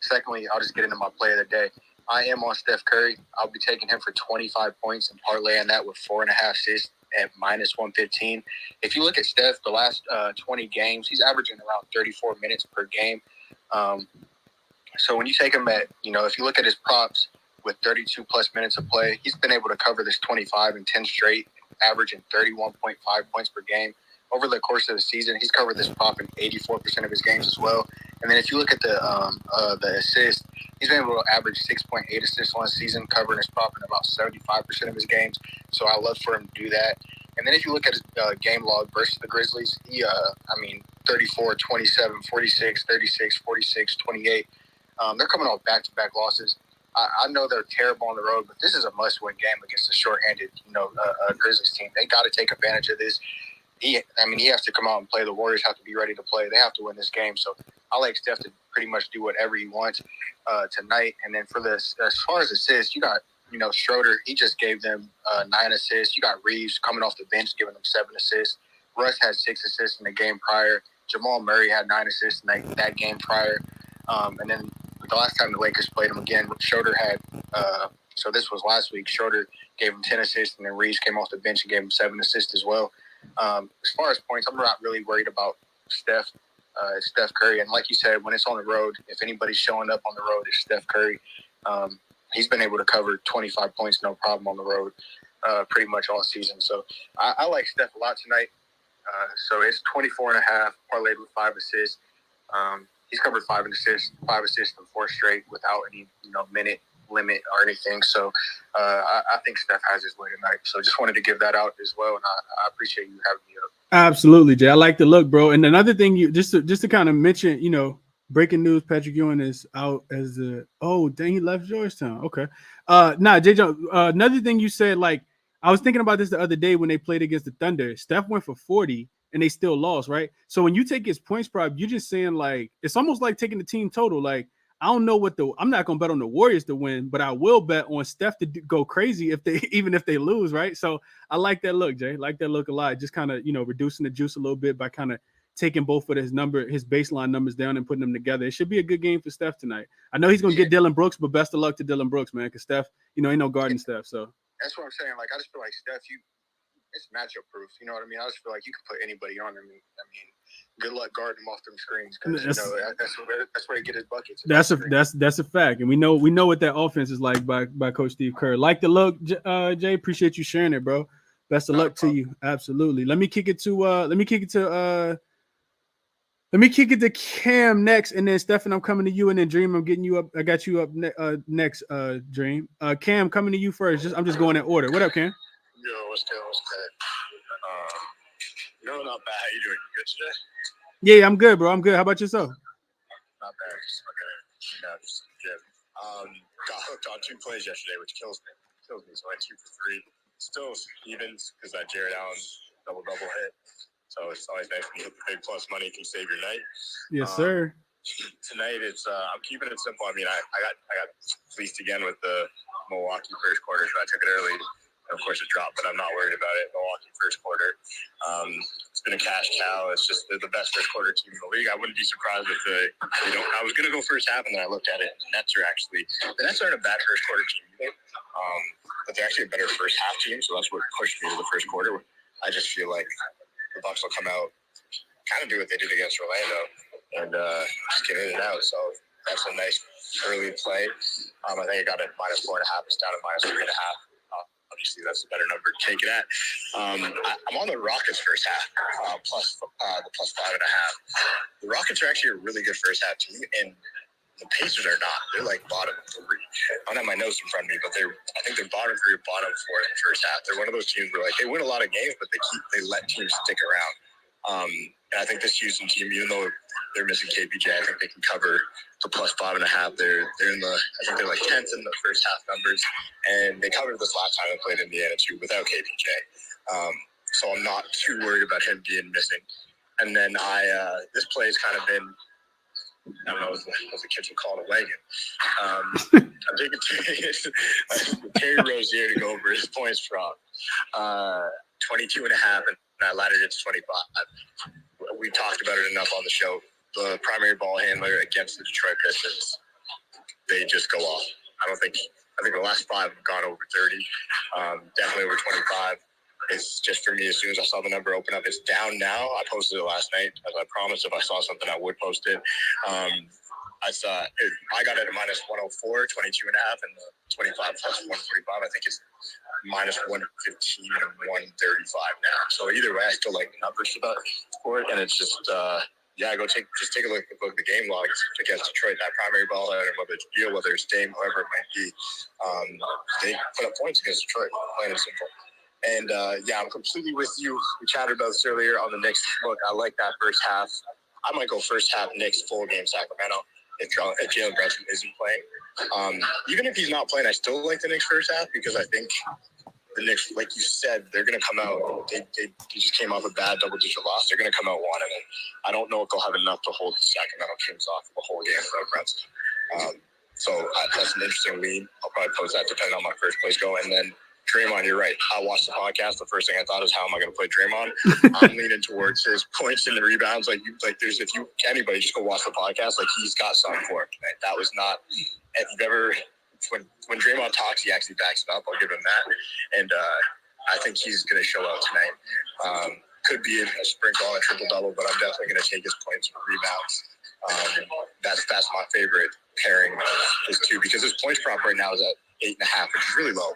secondly, I'll just get into my play of the day. I am on Steph Curry. I'll be taking him for 25 points and parlaying that with 4.5 assists at minus 115. If you look at Steph, the last 20 games, he's averaging around 34 minutes per game. So when you take him at, if you look at his props with 32 plus minutes of play, he's been able to cover this 25 and 10 straight, averaging 31.5 points per game. Over the course of the season, he's covered this prop in 84% of his games as well. And then if you look at the assist, he's been able to average 6.8 assists on the season, covering his prop in about 75% of his games. So I love for him to do that. And then if you look at his game log versus the Grizzlies, he, 34, 27, 46, 36, 46, 28. They're coming off back-to-back losses. I know they're terrible on the road, but this is a must-win game against a short-handed, Grizzlies team. They got to take advantage of this. He has to come out and play. The Warriors have to be ready to play. They have to win this game. So I like Steph to pretty much do whatever he wants tonight. And then for this, as far as assists, you got, Schroeder. He just gave them 9 assists. You got Reeves coming off the bench giving them 7 assists. Russ had 6 assists in the game prior. Jamal Murray had 9 assists in that game prior. And then the last time the Lakers played him again, Schroeder had so this was last week. Schroeder gave him 10 assists, and then Reeves came off the bench and gave him 7 assists as well. As far as points, I'm not really worried about Steph Curry. And like you said, when it's on the road, if anybody's showing up on the road, it's Steph Curry. He's been able to cover 25 points, no problem on the road, pretty much all season. So I like Steph a lot tonight. So it's 24.5, parlayed with 5 assists. He's covered 5 assists in 4 straight without any, minute limit or anything. So I think Steph has his way tonight. So just wanted to give that out as well, and I appreciate you having me up. Absolutely, Jay. I like the look, bro. And another thing, you just to kind of mention, breaking news: Patrick Ewing is out as the he left Georgetown. Okay, Jay Jones. Another thing you said, like, I was thinking about this the other day when they played against the Thunder. Steph went for 40 and they still lost, right? So when you take his points prop, you're just saying, like, it's almost like taking the team total. Like, I don't know I'm not gonna bet on the Warriors to win, but I will bet on Steph to go crazy even if they lose, right? So I like that look, Jay. Like that look a lot. Just kind of reducing the juice a little bit by kind of taking both of his baseline numbers down and putting them together. It should be a good game for Steph tonight. I know he's gonna get Dylan Brooks, but best of luck to Dylan Brooks, man. Because Steph, ain't no guarding Steph. So that's what I'm saying. Like I just feel like Steph, it's matchup proof. You know what I mean? I just feel like you can put anybody on him. I mean, good luck guarding him off them screens because that's where he get his buckets. That's a fact, and we know what that offense is like by Coach Steve Kerr. Like the look, Jay. Appreciate you sharing it, bro. Best of luck to you. Absolutely. Let me kick it to Cam next, and then Stefan, I'm coming to you, and then Dream, I'm getting you up. I got you up next, Dream. Cam, coming to you first. I'm just going in order. What up, Cam? Yo, what's good? Not bad. How you doing? You good today? Yeah, I'm good, bro. I'm good. How about yourself? Not bad. Just fucking, just good. Got hooked on 2 plays yesterday, which kills me. So I went 2 for 3. Still evens because that Jared Allen double hit. So it's always nice when you hit the big plus money, can save your night. Yes, sir. Tonight it's I'm keeping it simple. I mean, I got fleeced again with the Milwaukee first quarter, so I took it early. Of course, it dropped, but I'm not worried about it. Milwaukee first quarter. It's been a cash cow. It's just they're the best first quarter team in the league. I wouldn't be surprised if I was going to go first half, and then I looked at it. And the Nets aren't a bad first quarter team either, but they're actually a better first half team. So that's what pushed me to the first quarter. I just feel like the Bucks will come out, kind of do what they did against Orlando, and just get in and out. So that's a nice early play. I think I got it -4.5. It's down to -3.5. Obviously, that's a better number to take it at. I'm on the Rockets first half, plus the +5.5. The Rockets are actually a really good first half team, and the Pacers are not. They're like bottom 3. I don't have my notes in front of me, but I think they're bottom 3 or bottom 4 in the first half. They're one of those teams where they win a lot of games, but they let teams stick around. And I think this Houston team, even though they're missing KPJ, I think they can cover the +5.5. They're in I think they're like 10th in the first half numbers, and they covered this last time they played Indiana too without KPJ. So I'm not too worried about him being missing. And then this play has kind of been, I don't know, as the kids would call it a wagon. I'm taking Terry Rozier to go over his points from 22.5, and I laddered it to 25. We talked about it enough on the show. The primary ball handler against the Detroit Pistons, they just go off. I think the last 5 have gone over 30, definitely over 25. It's just for me, as soon as I saw the number open up, it's down now. I posted it last night, as I promised. If I saw something, I would post it. I got it at -104, 22.5, and the 25 plus 145. I think it's -115 and 135 now. So either way, I still like the numbers for it, and it's just take a look at the game logs against Detroit. That primary ball handler, whether it's Beal, whether it's Dame, whoever it might be, they put up points against Detroit, plain and simple. And I'm completely with you. We chatted about this earlier on the Knicks. Look, I like that first half. I might go first half Knicks, full game Sacramento if Jalen Brunson isn't playing. Even if he's not playing, I still like the Knicks first half because I think the Knicks, like you said, they're going to come out. They just came off a bad double-digit loss. They're going to come out one, and I don't know if they'll have enough to hold the Sacramento Kings off the whole game without Brunson. So that's an interesting lead. I'll probably post that depending on my first place go. And then Draymond, you're right. I watched the podcast. The first thing I thought is, how am I going to play Draymond? I'm leaning towards his points and the rebounds. If anybody just go watch the podcast, he's got something for it. That was not, if you've ever, when Draymond talks, he actually backs it up. I'll give him that. And I think he's going to show out tonight. Could be a sprinkle on a triple-double, but I'm definitely going to take his points and rebounds. That's my favorite pairing of his two, because his points prop right now is at 8.5, which is really low.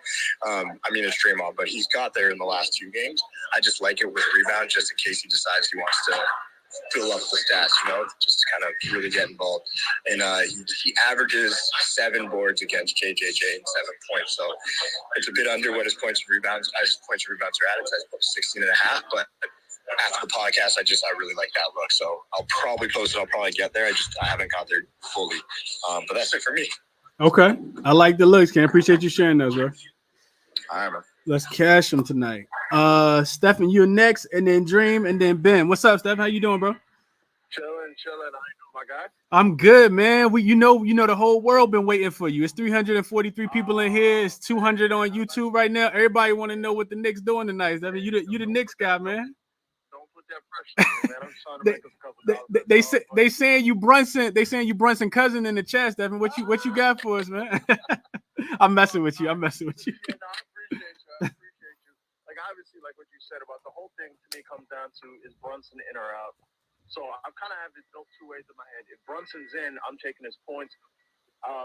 It's Draymond, but he's got there in the last 2 games. I just like it with rebounds, just in case he decides he wants to fill up the stats, just to kind of really get involved. And he averages 7 boards against KJJ and 7 points. So it's a bit under what his points and rebounds are at. It's about 16.5, but after the podcast, I really like that look. So I'll probably post it. I'll probably get there. I haven't got there fully. But that's it for me. Okay. I like the looks, Ken. Appreciate you sharing those, bro. All right, man. Let's cash them tonight. Stephen, you're next, and then Dream, and then Ben. What's up, Steph? How you doing, bro? Chilling. How you doing? my guy? I'm good, man. You know the whole world been waiting for you. It's 343 people in here. It's 200 on YouTube right now. Everybody want to know what the Knicks doing tonight. I mean, you the Knicks guy, man. Don't put that pressure on me, man. I'm just trying to make us a couple dollars. They saying you Brunson. They saying you Brunson cousin in the chat, Devin. What you got for us, man? I'm messing with you. Yeah, no, I appreciate you. I appreciate you. Like obviously, like what you said about the whole thing to me comes down to is Brunson in or out. So I kind of have it built two ways in my head. If Brunson's in, I'm taking his points.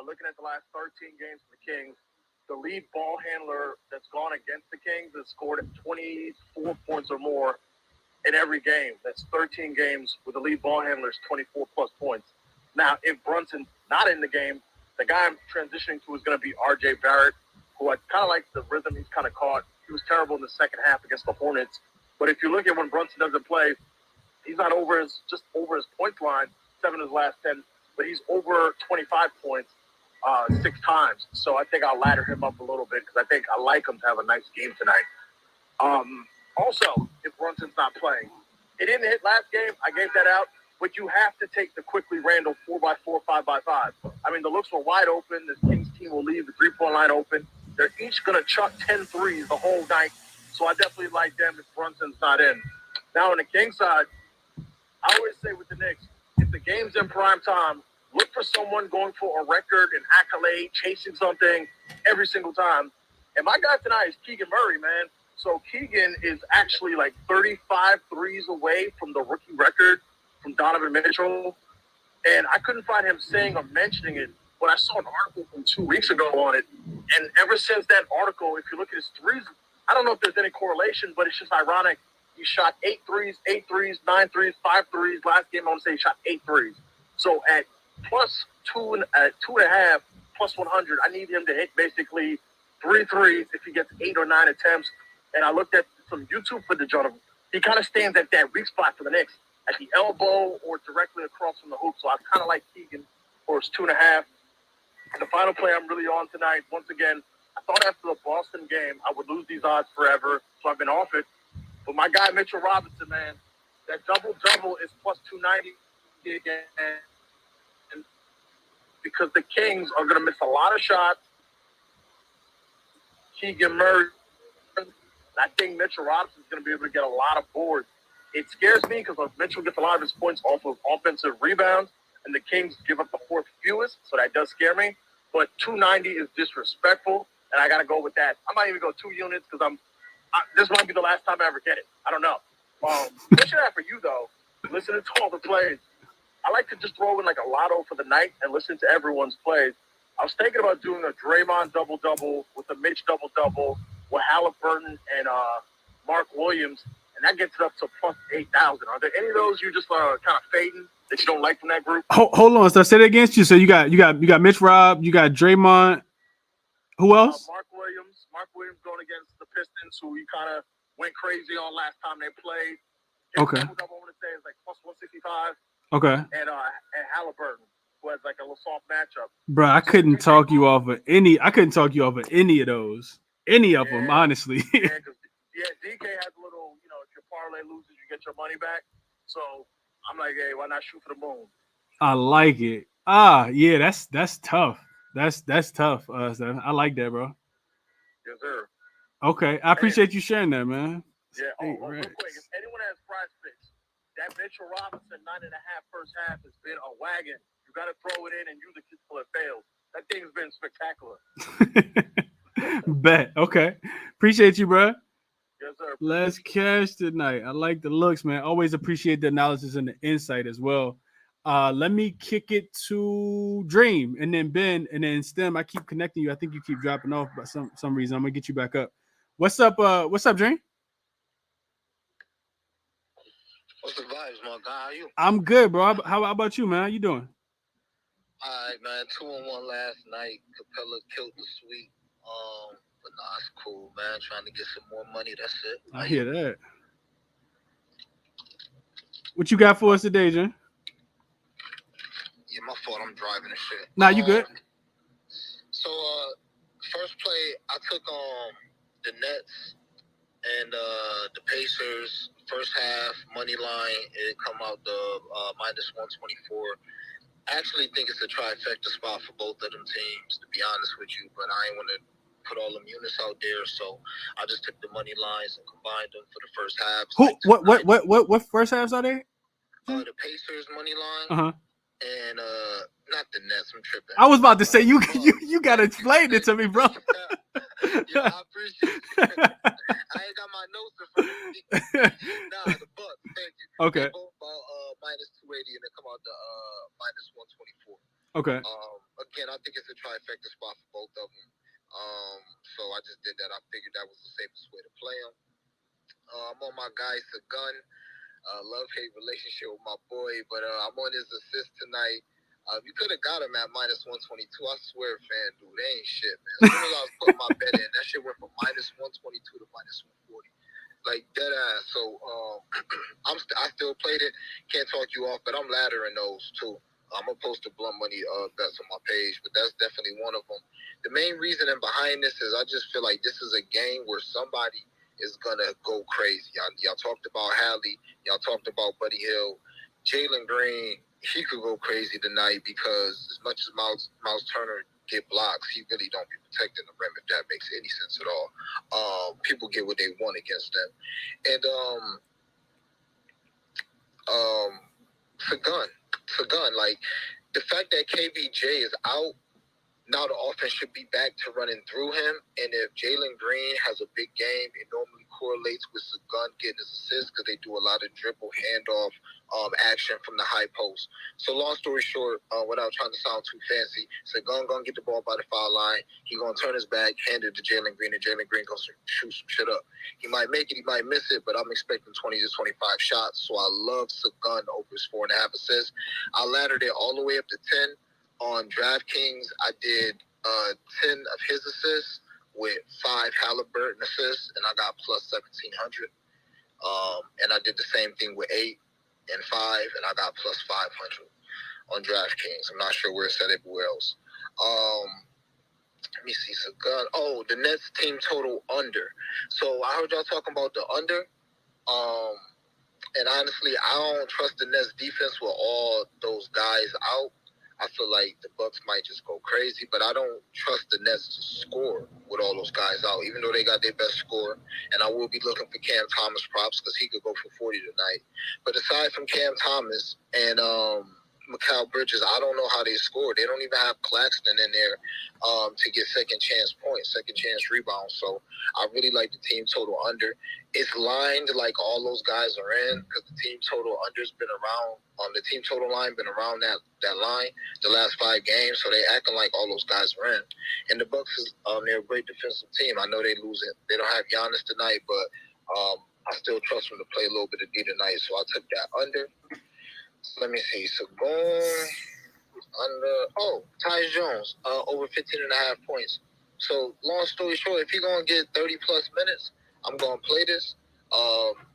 Looking at the last 13 games for the Kings, the lead ball handler that's gone against the Kings has scored 24 points or more in every game. That's 13 games with the lead ball handler's 24 plus points. Now, if Brunson's not in the game, the guy I'm transitioning to is going to be R.J. Barrett, who I kind of like the rhythm he's kind of caught. He was terrible in the second half against the Hornets. But if you look at when Brunson doesn't play, he's not just over his points line, 7 of his last 10, but he's over 25 points 6 times. So I think I'll ladder him up a little bit because I think I like him to have a nice game tonight. Also, if Brunson's not playing, it didn't hit last game. I gave that out. But you have to take the Quickly Randall 4x4, 5x5. I mean, the looks were wide open. The Kings team will leave the three-point line open. They're each going to chuck 10 threes the whole night. So I definitely like them if Brunson's not in. Now, on the Kings side, I always say with the Knicks, if the game's in prime time, look for someone going for a record, an accolade, chasing something every single time. And my guy tonight is Keegan Murray, man. So Keegan is actually like 35 threes away from the rookie record from Donovan Mitchell. And I couldn't find him saying or mentioning it, but I saw an article from 2 weeks ago on it. And ever since that article, if you look at his threes, I don't know if there's any correlation, but it's just ironic. He shot 8 threes, 9 threes, 5 threes. Last game, I want to say he shot 8 threes. So at plus 2.5, plus 100, I need him to hit basically 3 threes if he gets 8 or 9 attempts. And I looked at some YouTube footage on him. He kind of stands at that weak spot for the Knicks, at the elbow or directly across from the hoop. So I kind of like Keegan for his 2.5. And the final play I'm really on tonight, once again, I thought after the Boston game I would lose these odds forever, so I've been off it. But my guy Mitchell Robinson, man, that double-double is plus 290 again. And because the Kings are going to miss a lot of shots. Keegan Murray, I think Mitchell Robinson is going to be able to get a lot of boards. It scares me because Mitchell gets a lot of his points off of offensive rebounds, and the Kings give up the 4th fewest, so that does scare me. But 290 is disrespectful, and I got to go with that. I might even go 2 units because this might be the last time I ever get it. I don't know. Mission out for you, though, listening to all the plays. I like to just throw in like a lotto for the night and listen to everyone's plays. I was thinking about doing a Draymond double-double with a Mitch double-double with Halliburton and Mark Williams, and that gets it up to plus 8,000. Are there any of those you just kind of fading that you don't like from that group? Hold on, so say that against you. So you got Mitch Rob, you got Draymond. Who else? Mark Williams. Mark Williams going against the Pistons, who he kind of went crazy on last time they played. Okay. I want to say it's like plus 165. Okay. And Halliburton, who has like a little soft matchup. Bro, I couldn't talk you off of any of those. Any of them, honestly. DK has a little, if your parlay loses, you get your money back. So I'm like, hey, why not shoot for the moon? I like it. Yeah, that's tough. That's tough. I like that, bro. Yes, sir. Okay, I appreciate you sharing that, man. Yeah. Real quick, if anyone has prize picks, that Mitchell Robinson 9.5 first half has been a wagon. You got to throw it in and use it until it fails. That thing's been spectacular. Bet. Okay. Appreciate you, bro. Yes, sir. Let's cash tonight. I like the looks, man. Always appreciate the analysis and the insight as well. Let me kick it to Dream and then Ben and then Stem. I keep connecting you. I think you keep dropping off by some reason. I'm gonna get you back up. What's up? What's up, Dream? What's the vibes, my guy? How you? I'm good, bro. How about you, man? How you doing? All right, man. 2-1 last night. Capella killed the sweep. But nah, it's cool, man. Trying to get some more money. That's it. I hear that. What you got for us today, Jen? Yeah, my fault. I'm driving and shit. Nah, you good. So, first play, I took the Nets, and And the Pacers first half money line, it come out the minus 124. I actually think it's a trifecta spot for both of them teams, to be honest with you. But I ain't want to put all them units out there, so I just took the money lines and combined them for the first half. What first halves are there? The Pacers money line. And not the Nets. I'm tripping. I was about to say you gotta explain it to me, bro. Yeah, I appreciate it. I ain't got my notes in front of me. Nah, the Bucks. Thank you. Okay. They both minus 280 and they come out to minus 124. Okay. Again, I think it's a trifecta spot for both of them. So I just did that. I figured that was the safest way to play them. I'm on my guy Sagun. Love-hate relationship with my boy, but I'm on his assist tonight. You could have got him at minus 122. I swear, FanDuel, they ain't shit, man. As soon as I was putting my bet in, that shit went from minus 122 to minus 140. Like, dead ass. So, I still played it. Can't talk you off, but I'm laddering those, too. I'm going to post the blunt money bets on my page, but that's definitely one of them. The main reason behind this is I just feel like this is a game where somebody is going to go crazy. Y'all talked about Hallie. Y'all talked about Buddy Hill. Jalen Green, he could go crazy tonight because as much as Miles Turner get blocks, he really don't be protecting the rim, if that makes any sense at all. People get what they want against them. And Sagun, like, the fact that KBJ is out, now the offense should be back to running through him. And if Jalen Green has a big game, it normally correlates with Sagun getting his assists because they do a lot of dribble handoff action from the high post. So long story short, without trying to sound too fancy, Sagun gonna get the ball by the foul line. He gonna turn his back, hand it to Jalen Green, and Jalen Green gonna shoot some shit up. He might make it, he might miss it, but I'm expecting 20 to 25 shots. So I love Sagun over his 4.5 assists. I laddered it all the way up to 10. On DraftKings, I did 10 of his assists with 5 Halliburton assists, and I got plus 1,700. And I did the same thing with 8 and 5, and I got plus 500 on DraftKings. I'm not sure where it's at everywhere else. Let me see. The Nets team total under. So I heard y'all talking about the under. And honestly, I don't trust the Nets defense with all those guys out. I feel like the Bucks might just go crazy, but I don't trust the Nets to score with all those guys out, even though they got their best scorer. And I will be looking for Cam Thomas props because he could go for 40 tonight. But aside from Cam Thomas and Mikal Bridges, I don't know how they score. They don't even have Claxton in there to get second chance points, second chance rebounds. So I really like the team total under. It's lined like all those guys are in because the team total under's been around. The team total line been around that line the last 5 games, so they acting like all those guys are in. And the Bucks they're a great defensive team. I know they lose it. They don't have Giannis tonight, but I still trust them to play a little bit of D tonight, so I took that under. So let me see. So going under. Tyus Jones over 15.5 points. So long story short, if he's gonna get 30 plus minutes, I'm gonna play this.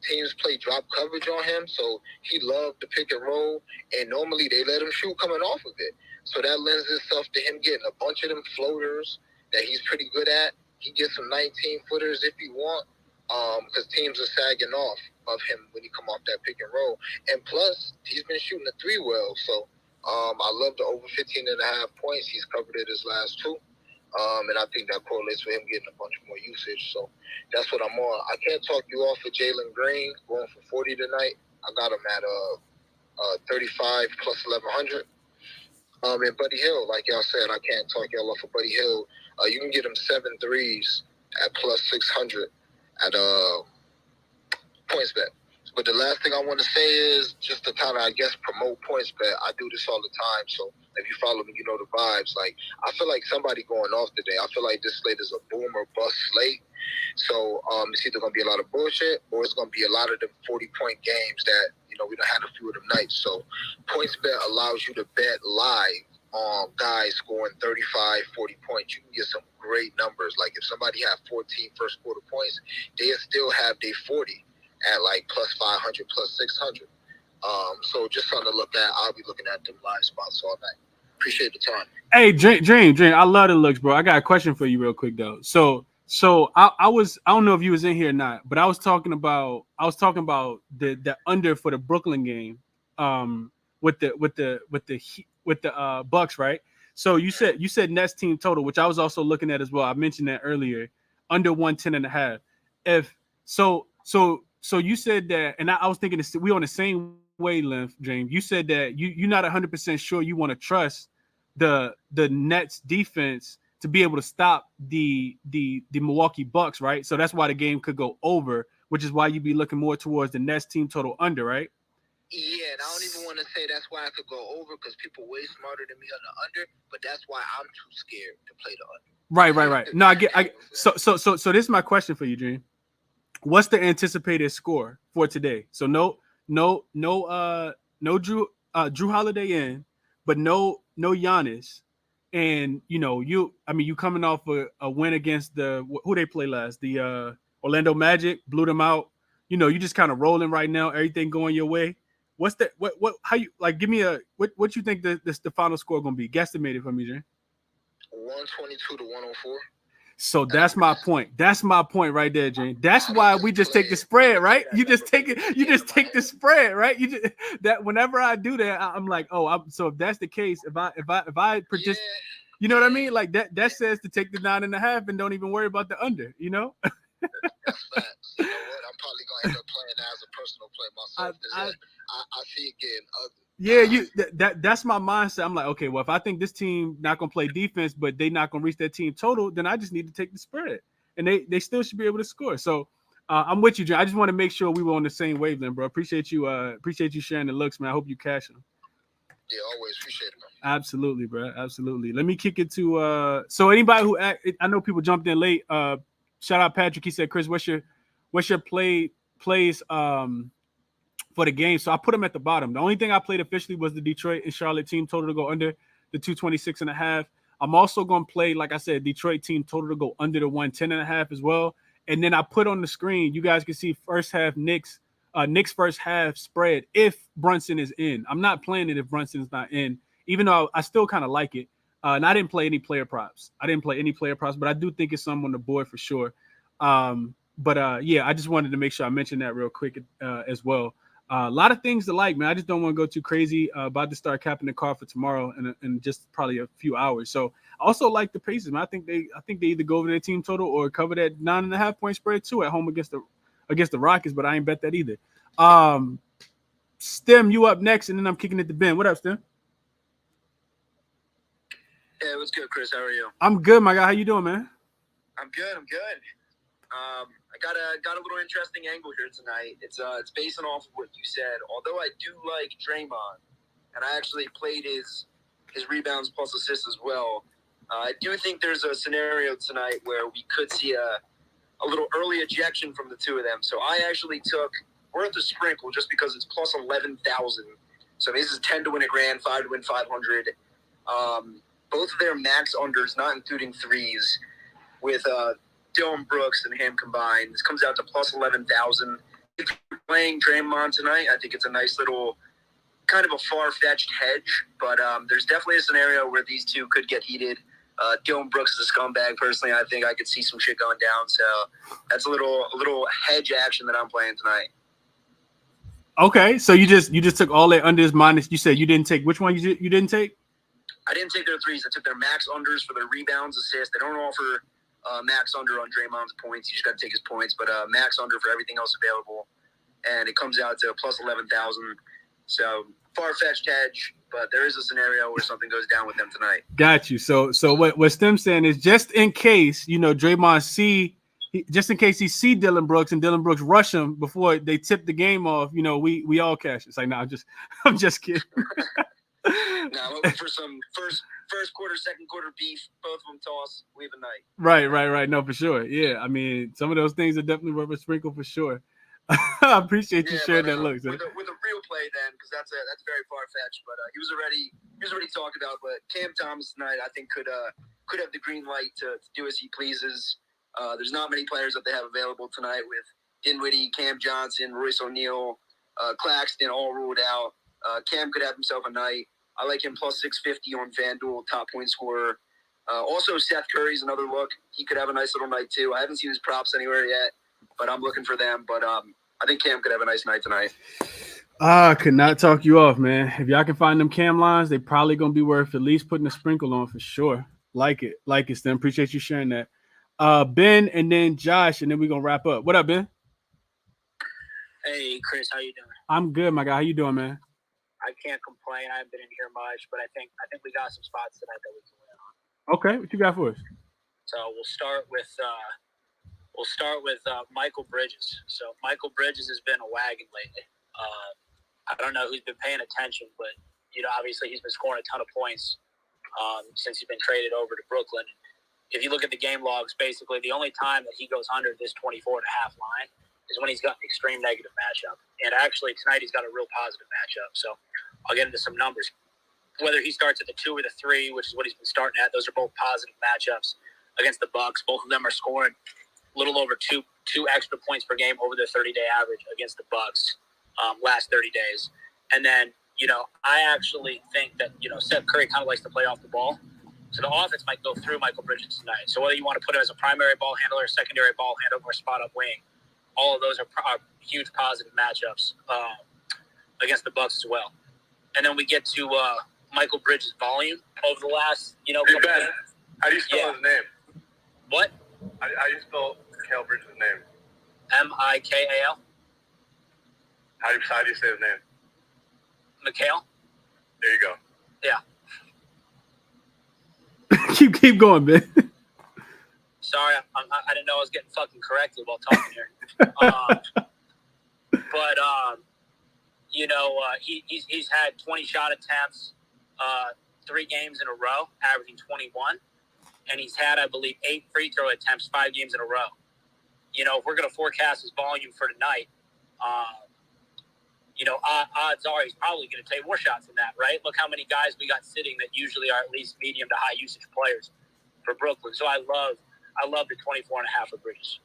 Teams play drop coverage on him, so he loved the pick and roll, and normally they let him shoot coming off of it. So that lends itself to him getting a bunch of them floaters that he's pretty good at. He gets some 19-footers if he want, because teams are sagging off of him when he come off that pick and roll. And plus, he's been shooting the 3 well, so I love the over 15.5 points. He's covered it his last 2. And I think that correlates with him getting a bunch more usage. So that's what I'm on. I can't talk you off of Jalen Green going for 40 tonight. I got him at 35 plus 1,100. And Buddy Hill, like y'all said, I can't talk y'all off of Buddy Hill. You can get him 7 threes at plus 600 at PointsBet. But the last thing I want to say is just to kind of, I guess, promote PointsBet. I do this all the time, so if you follow me, you know the vibes. Like, I feel like somebody going off today. I feel like this slate is a boom or bust slate. So it's either going to be a lot of bullshit or it's going to be a lot of the 40-point games that, we don't have a few of them nights. So PointsBet allows you to bet live on guys scoring 35, 40 points. You can get some great numbers. Like, if somebody had 14 first quarter points, they'll still have their 40 at like plus 500, plus 600. So just something to look at. I'll be looking at them live spots all night. Appreciate the time. Hey, Dream. I love the looks, bro. I got a question for you real quick, though. So So I don't know if you was in here or not, but I was talking about the under for the Brooklyn game, with the Bucks, right? So you said Nets team total, which I was also looking at as well. I mentioned that earlier, under 110.5. If so you said that, and I was thinking we on the same wavelength, James. You said that you're not 100% sure you want to trust the Nets defense to be able to stop the Milwaukee Bucks, right? So that's why the game could go over, which is why you'd be looking more towards the Nets team total under, right? Yeah, and I don't even want to say that's why I could go over, because people way smarter than me on the under, but that's why I'm too scared to play the under. Right. No, so this is my question for you, Dream. What's the anticipated score for today? So no Drew Holiday in, but no Giannis. And you coming off a win against who they play last, the Orlando Magic, blew them out. You just kind of rolling right now, everything going your way. What's the what how you like? Give me what you think the final score gonna be? Guesstimate it for me, Jay. 122 to 104. So that's my point. That's my point right there, Jane. That's why we just take the spread, right? You just take it. You just take the spread, right? You just that whenever I do that, I'm like, so if that's the case, if I predict, you know what I mean? Like that says to take the 9.5 and don't even worry about the under. That's facts. You know what? I'm probably gonna end up playing that as a personal play myself. I see it getting ugly. Yeah, that's my mindset. I'm like, okay, well, if I think this team not gonna play defense, but they not gonna reach their team total, then I just need to take the spread, and they still should be able to score. So I'm with you, John. I just want to make sure we were on the same wavelength, bro. Appreciate you sharing the looks, man. I hope you cash them. Yeah, always appreciate it, man. Absolutely, bro. Absolutely. Let me kick it to so anybody who I know people jumped in late. Shout out Patrick. He said, Chris, what's your plays for the game? So I put them at the bottom. The only thing I played officially was the Detroit and Charlotte team total to go under the 226.5. I'm also going to play, like I said, Detroit team total to go under the 110.5 as well. And then I put on the screen, you guys can see first half Knicks first half spread if Brunson is in. I'm not playing it if Brunson is not in, even though I still kind of like it. And I didn't play any player props. But I do think it's some on the board for sure. Yeah, I just wanted to make sure I mentioned that real quick as well. A lot of things to like, man. I just don't want to go too crazy. About to start capping the car for tomorrow in just probably a few hours. So I also like the Pacers, man. I think they either go over their team total or cover that 9.5 point spread too at home against the Rockets, but I ain't bet that either. Stem, you up next, and then I'm kicking it to Ben. What up, Stem? Hey, what's good, Chris? How are you? I'm good, my guy. How you doing, man? I'm good. I got a little interesting angle here tonight. It's basing off of what you said. Although I do like Draymond, and I actually played his rebounds plus assists as well. I do think there's a scenario tonight where we could see a little early ejection from the two of them. So I actually took worth a sprinkle just because it's plus 11,000. So this is 10 to win $1,000, 5 to win 500. Both of their max unders, not including threes, with Dylan Brooks and him combined. This comes out to plus 11,000. If you're playing Draymond tonight, I think it's a nice little kind of a far-fetched hedge, but there's definitely a scenario where these two could get heated. Dylan Brooks is a scumbag. Personally, I think I could see some shit going down. So that's a little hedge action that I'm playing tonight. Okay, so you just took all their unders minus. You said you didn't take which one you didn't take? I didn't take their threes. I took their max unders for their rebounds, assists. They don't offer max under on Draymond's points. You just got to take his points, but max under for everything else available. And it comes out to plus 11,000. So far-fetched hedge, but there is a scenario where something goes down with them tonight. Got you. So what Stem's saying is just in case, Draymond just in case he see Dylan Brooks and Dylan Brooks rush him before they tip the game off, we all cash. It's like, no, I'm just kidding. No, I'm looking for some first quarter, second quarter beef. Both of them toss. We have a night. Right. No, for sure. Yeah, I mean, some of those things are definitely worth a sprinkle for sure. I appreciate you sharing that look. With a real play then, because that's very far fetched. But he was already talked about. But Cam Thomas tonight, I think could have the green light to do as he pleases. There's not many players that they have available tonight with Dinwiddie, Cam Johnson, Royce O'Neal, Claxton all ruled out. Cam could have himself a night. I like him plus 650 on FanDuel, top point scorer. Also, Seth Curry's another look. He could have a nice little night, too. I haven't seen his props anywhere yet, but I'm looking for them. But I think Cam could have a nice night tonight. I could not talk you off, man. If y'all can find them cam lines, they probably going to be worth at least putting a sprinkle on for sure. Like it, Stem. Appreciate you sharing that. Ben and then Josh, and then we're going to wrap up. What up, Ben? Hey, Chris, how you doing? I'm good, my guy. How you doing, man? I can't complain. I haven't been in here much, but I think we got some spots tonight that we can win on. Okay, what you got for us? So we'll start with Michael Bridges. So Michael Bridges has been a wagon lately. I don't know who's been paying attention, but obviously he's been scoring a ton of points since he's been traded over to Brooklyn. If you look at the game logs, basically the only time that he goes under this 24.5 line is when he's got an extreme negative matchup. And actually tonight he's got a real positive matchup. So I'll get into some numbers. Whether he starts at the 2 or the 3, which is what he's been starting at, those are both positive matchups against the Bucks. Both of them are scoring a little over two extra points per game over their 30-day average against the Bucks last 30 days. And then, I actually think that, Seth Curry kind of likes to play off the ball. So the offense might go through Michael Bridges tonight. So whether you want to put him as a primary ball handler, secondary ball handler, or spot-up wing, all of those are huge positive matchups against the Bucks as well. And then we get to Michael Bridges' volume over the last, Hey, Ben, how do you spell his name? What? How do you spell Mikal Bridges' name? Mikal. How do you say his name? Mikal. There you go. Yeah. keep going, Ben. Sorry, I didn't know I was getting fucking corrected while talking here. He's had 20 shot attempts 3 games in a row, averaging 21. And he's had, I believe, 8 free throw attempts 5 games in a row. If we're going to forecast his volume for tonight, odds are he's probably going to take more shots than that, right? Look how many guys we got sitting that usually are at least medium to high usage players for Brooklyn. So I love the 24.5 for Bridges.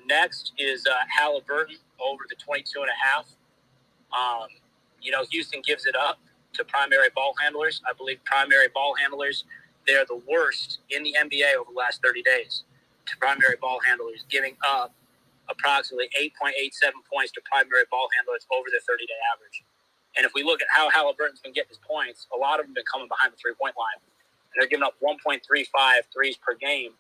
Next is Halliburton over the 22.5. Houston gives it up to primary ball handlers. I believe primary ball handlers, they're the worst in the NBA over the last 30 days to primary ball handlers, giving up approximately 8.87 points to primary ball handlers over their 30-day average. And if we look at how Halliburton's been getting his points, a lot of them have been coming behind the three-point line. And they're giving up 1.35 threes per game,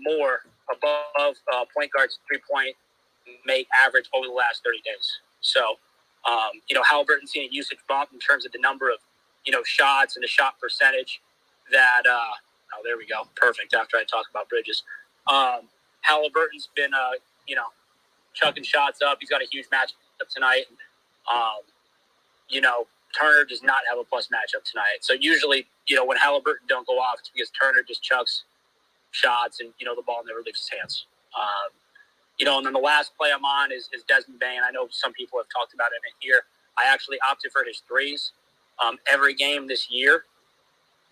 more above point guard's three-point make average over the last 30 days. So, Halliburton's seen a usage bump in terms of the number of, shots and the shot percentage that, there we go. Perfect. After I talk about Bridges. Halliburton's been, chucking shots up. He's got a huge matchup tonight. Turner does not have a plus matchup tonight. So usually, when Halliburton don't go off, it's because Turner just chucks shots and, the ball never leaves his hands. And then the last play I'm on is Desmond Bane. I know some people have talked about him here. I actually opted for his threes. Every game this year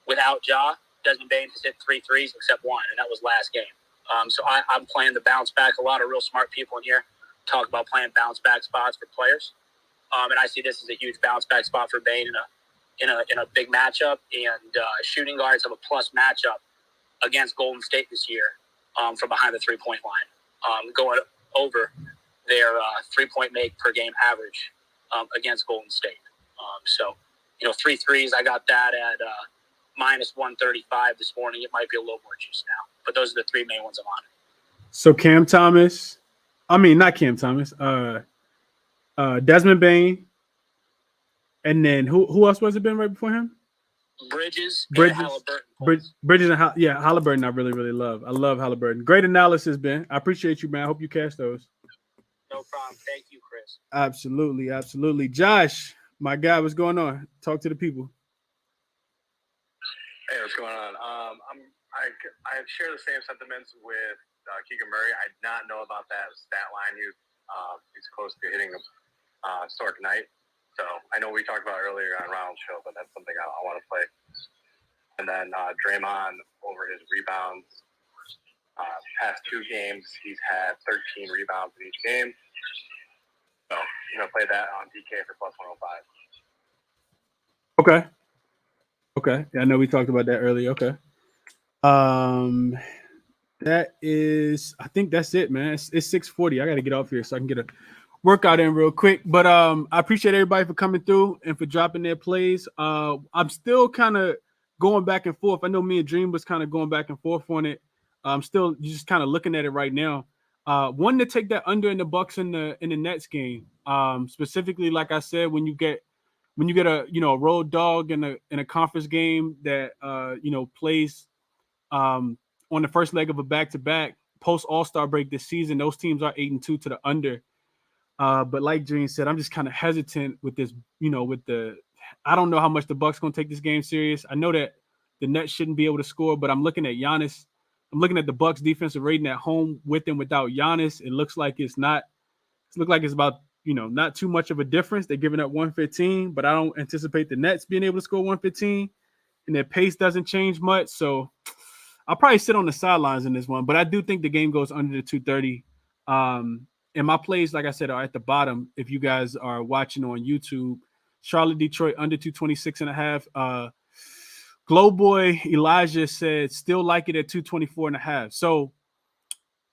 without Ja, Desmond Bane has hit 3 threes except one, and that was last game. So I'm playing the bounce back. A lot of real smart people in here talk about playing bounce back spots for players. And I see this as a huge bounce back spot for Bane in a big matchup. And shooting guards have a plus matchup against Golden State this year from behind the 3-point line, going over their 3-point make per game average against Golden State. 3 threes, I got that at minus 135 this morning. It might be a little more juice now, but those are the 3 main ones I'm on. So Desmond Bane, and then who else was it been right before him? Bridges and Halliburton. Bridges and Halliburton I really, really love. I love Halliburton. Great analysis, Ben. I appreciate you, man. I hope you catch those. No problem. Thank you, Chris. Absolutely, absolutely. Josh, my guy, what's going on? Talk to the people. Hey, what's going on? I share the same sentiments with Keegan Murray. I did not know about that stat line. He's close to hitting a store tonight. So I know we talked about earlier on Ronald's show, but that's something I want to play. And then Draymond over his rebounds. Past 2 games, he's had 13 rebounds in each game. So I'm going to play that on DK for plus 105. Okay. Okay. Yeah, I know we talked about that earlier. Okay. That is, I think that's it, man. It's 6:40. I got to get off here so I can get a workout in real quick. But I appreciate everybody for coming through and for dropping their plays. I'm still kind of going back and forth. I know me and Dream was kind of going back and forth on it. I'm still just kind of looking at it right now. One to take that under in the Bucks in the Nets game. Specifically, like I said, when you get a a road dog in a conference game that plays on the first leg of a back-to-back post All-Star break this season, those teams are 8-2 to the under. But like Dream said, I'm just kind of hesitant with this, I don't know how much the Bucks going to take this game serious. I know that the Nets shouldn't be able to score, but I'm looking at Giannis. I'm looking at the Bucks defensive rating at home with and without Giannis. It looks like it's about, not too much of a difference. They're giving up 115, but I don't anticipate the Nets being able to score 115, and their pace doesn't change much. So I'll probably sit on the sidelines in this one, but I do think the game goes under the 230. And my plays, like I said, are at the bottom. If you guys are watching on YouTube, Charlotte, Detroit under 226.5. Glow Boy Elijah said still like it at 224.5. So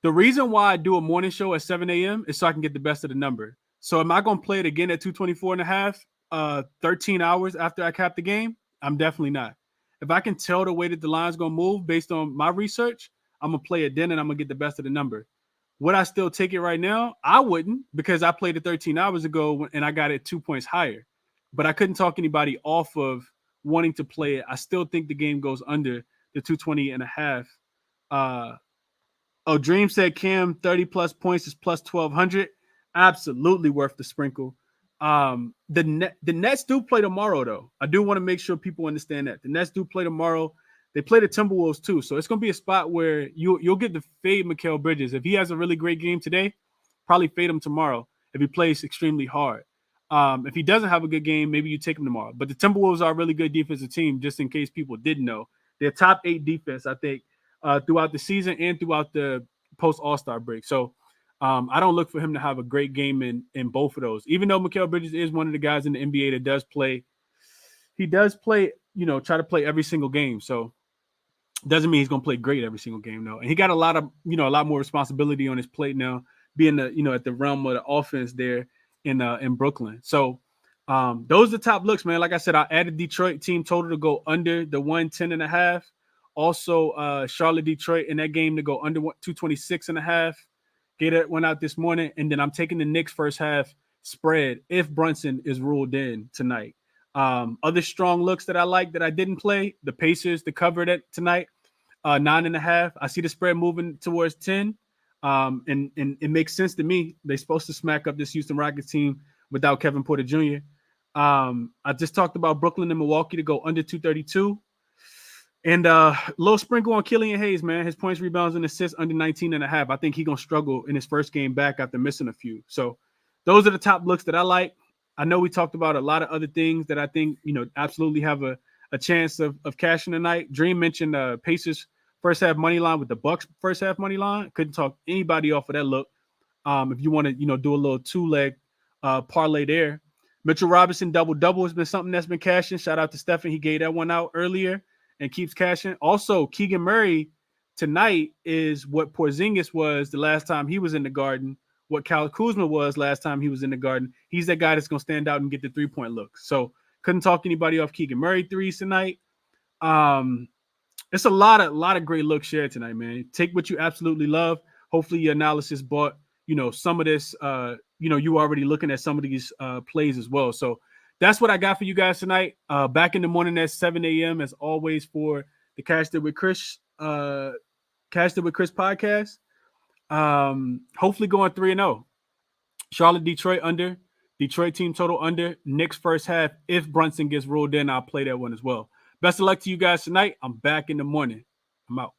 the reason why I do a morning show at 7 a.m. is so I can get the best of the number. So am I going to play it again at 224.5, 13 hours after I cap the game? I'm definitely not. If I can tell the way that the line's going to move based on my research, I'm going to play it then and I'm going to get the best of the number. Would I still take it right now? I wouldn't, because I played it 13 hours ago and I got it 2 points higher. But I couldn't talk anybody off of wanting to play it. I still think the game goes under the 220.5. Dream said Cam 30-plus points is plus 1,200. Absolutely worth the sprinkle. The Nets do play tomorrow, though. I do want to make sure people understand that. The Nets do play tomorrow. They play the Timberwolves, too. So it's going to be a spot where you'll get to fade Mikal Bridges. If he has a really great game today, probably fade him tomorrow if he plays extremely hard. If he doesn't have a good game, maybe you take him tomorrow. But the Timberwolves are a really good defensive team, just in case people didn't know. They're top 8 defense, I think, throughout the season and throughout the post-All-Star break. So I don't look for him to have a great game in both of those. Even though Mikal Bridges is one of the guys in the NBA that does play, try to play every single game. So doesn't mean he's going to play great every single game, though. And he got a lot more responsibility on his plate now, being at the realm of the offense there in Brooklyn. So those are the top looks, man. Like I said, I added Detroit team total to go under the 110.5. Also, Charlotte, Detroit in that game to go under 226.5. Get that one out this morning. And then I'm taking the Knicks first half spread if Brunson is ruled in tonight. Other strong looks that I like that I didn't play, the Pacers to cover that tonight, 9.5. I see the spread moving towards 10. And it makes sense to me. They're supposed to smack up this Houston Rockets team without Kevin Porter Jr. I just talked about Brooklyn and Milwaukee to go under 232. And a little sprinkle on Killian Hayes, man. His points, rebounds, and assists under 19.5. I think he's going to struggle in his first game back after missing a few. So those are the top looks that I like. I know we talked about a lot of other things that I think, absolutely have a chance of cashing tonight. Dream mentioned Pacers first half money line with the Bucks first half money line. Couldn't talk anybody off of that look. If you want to, do a little 2-leg parlay there. Mitchell Robinson double-double has been something that's been cashing. Shout out to Stephen. He gave that one out earlier and keeps cashing. Also, Keegan Murray tonight is what Porzingis was the last time he was in the Garden, what Kyle Kuzma was last time he was in the Garden. He's that guy that's going to stand out and get the three-point looks. So couldn't talk anybody off Keegan Murray threes tonight. It's a lot of great looks shared tonight, man. Take what you absolutely love. Hopefully your analysis bought, some of this, you already looking at some of these plays as well. So that's what I got for you guys tonight. Back in the morning at 7 a.m. as always for the Cashed It with Chris podcast. Hopefully going 3-0. Charlotte, Detroit under. Detroit team total under. Knicks first half. If Brunson gets ruled in, I'll play that one as well. Best of luck to you guys tonight. I'm back in the morning. I'm out.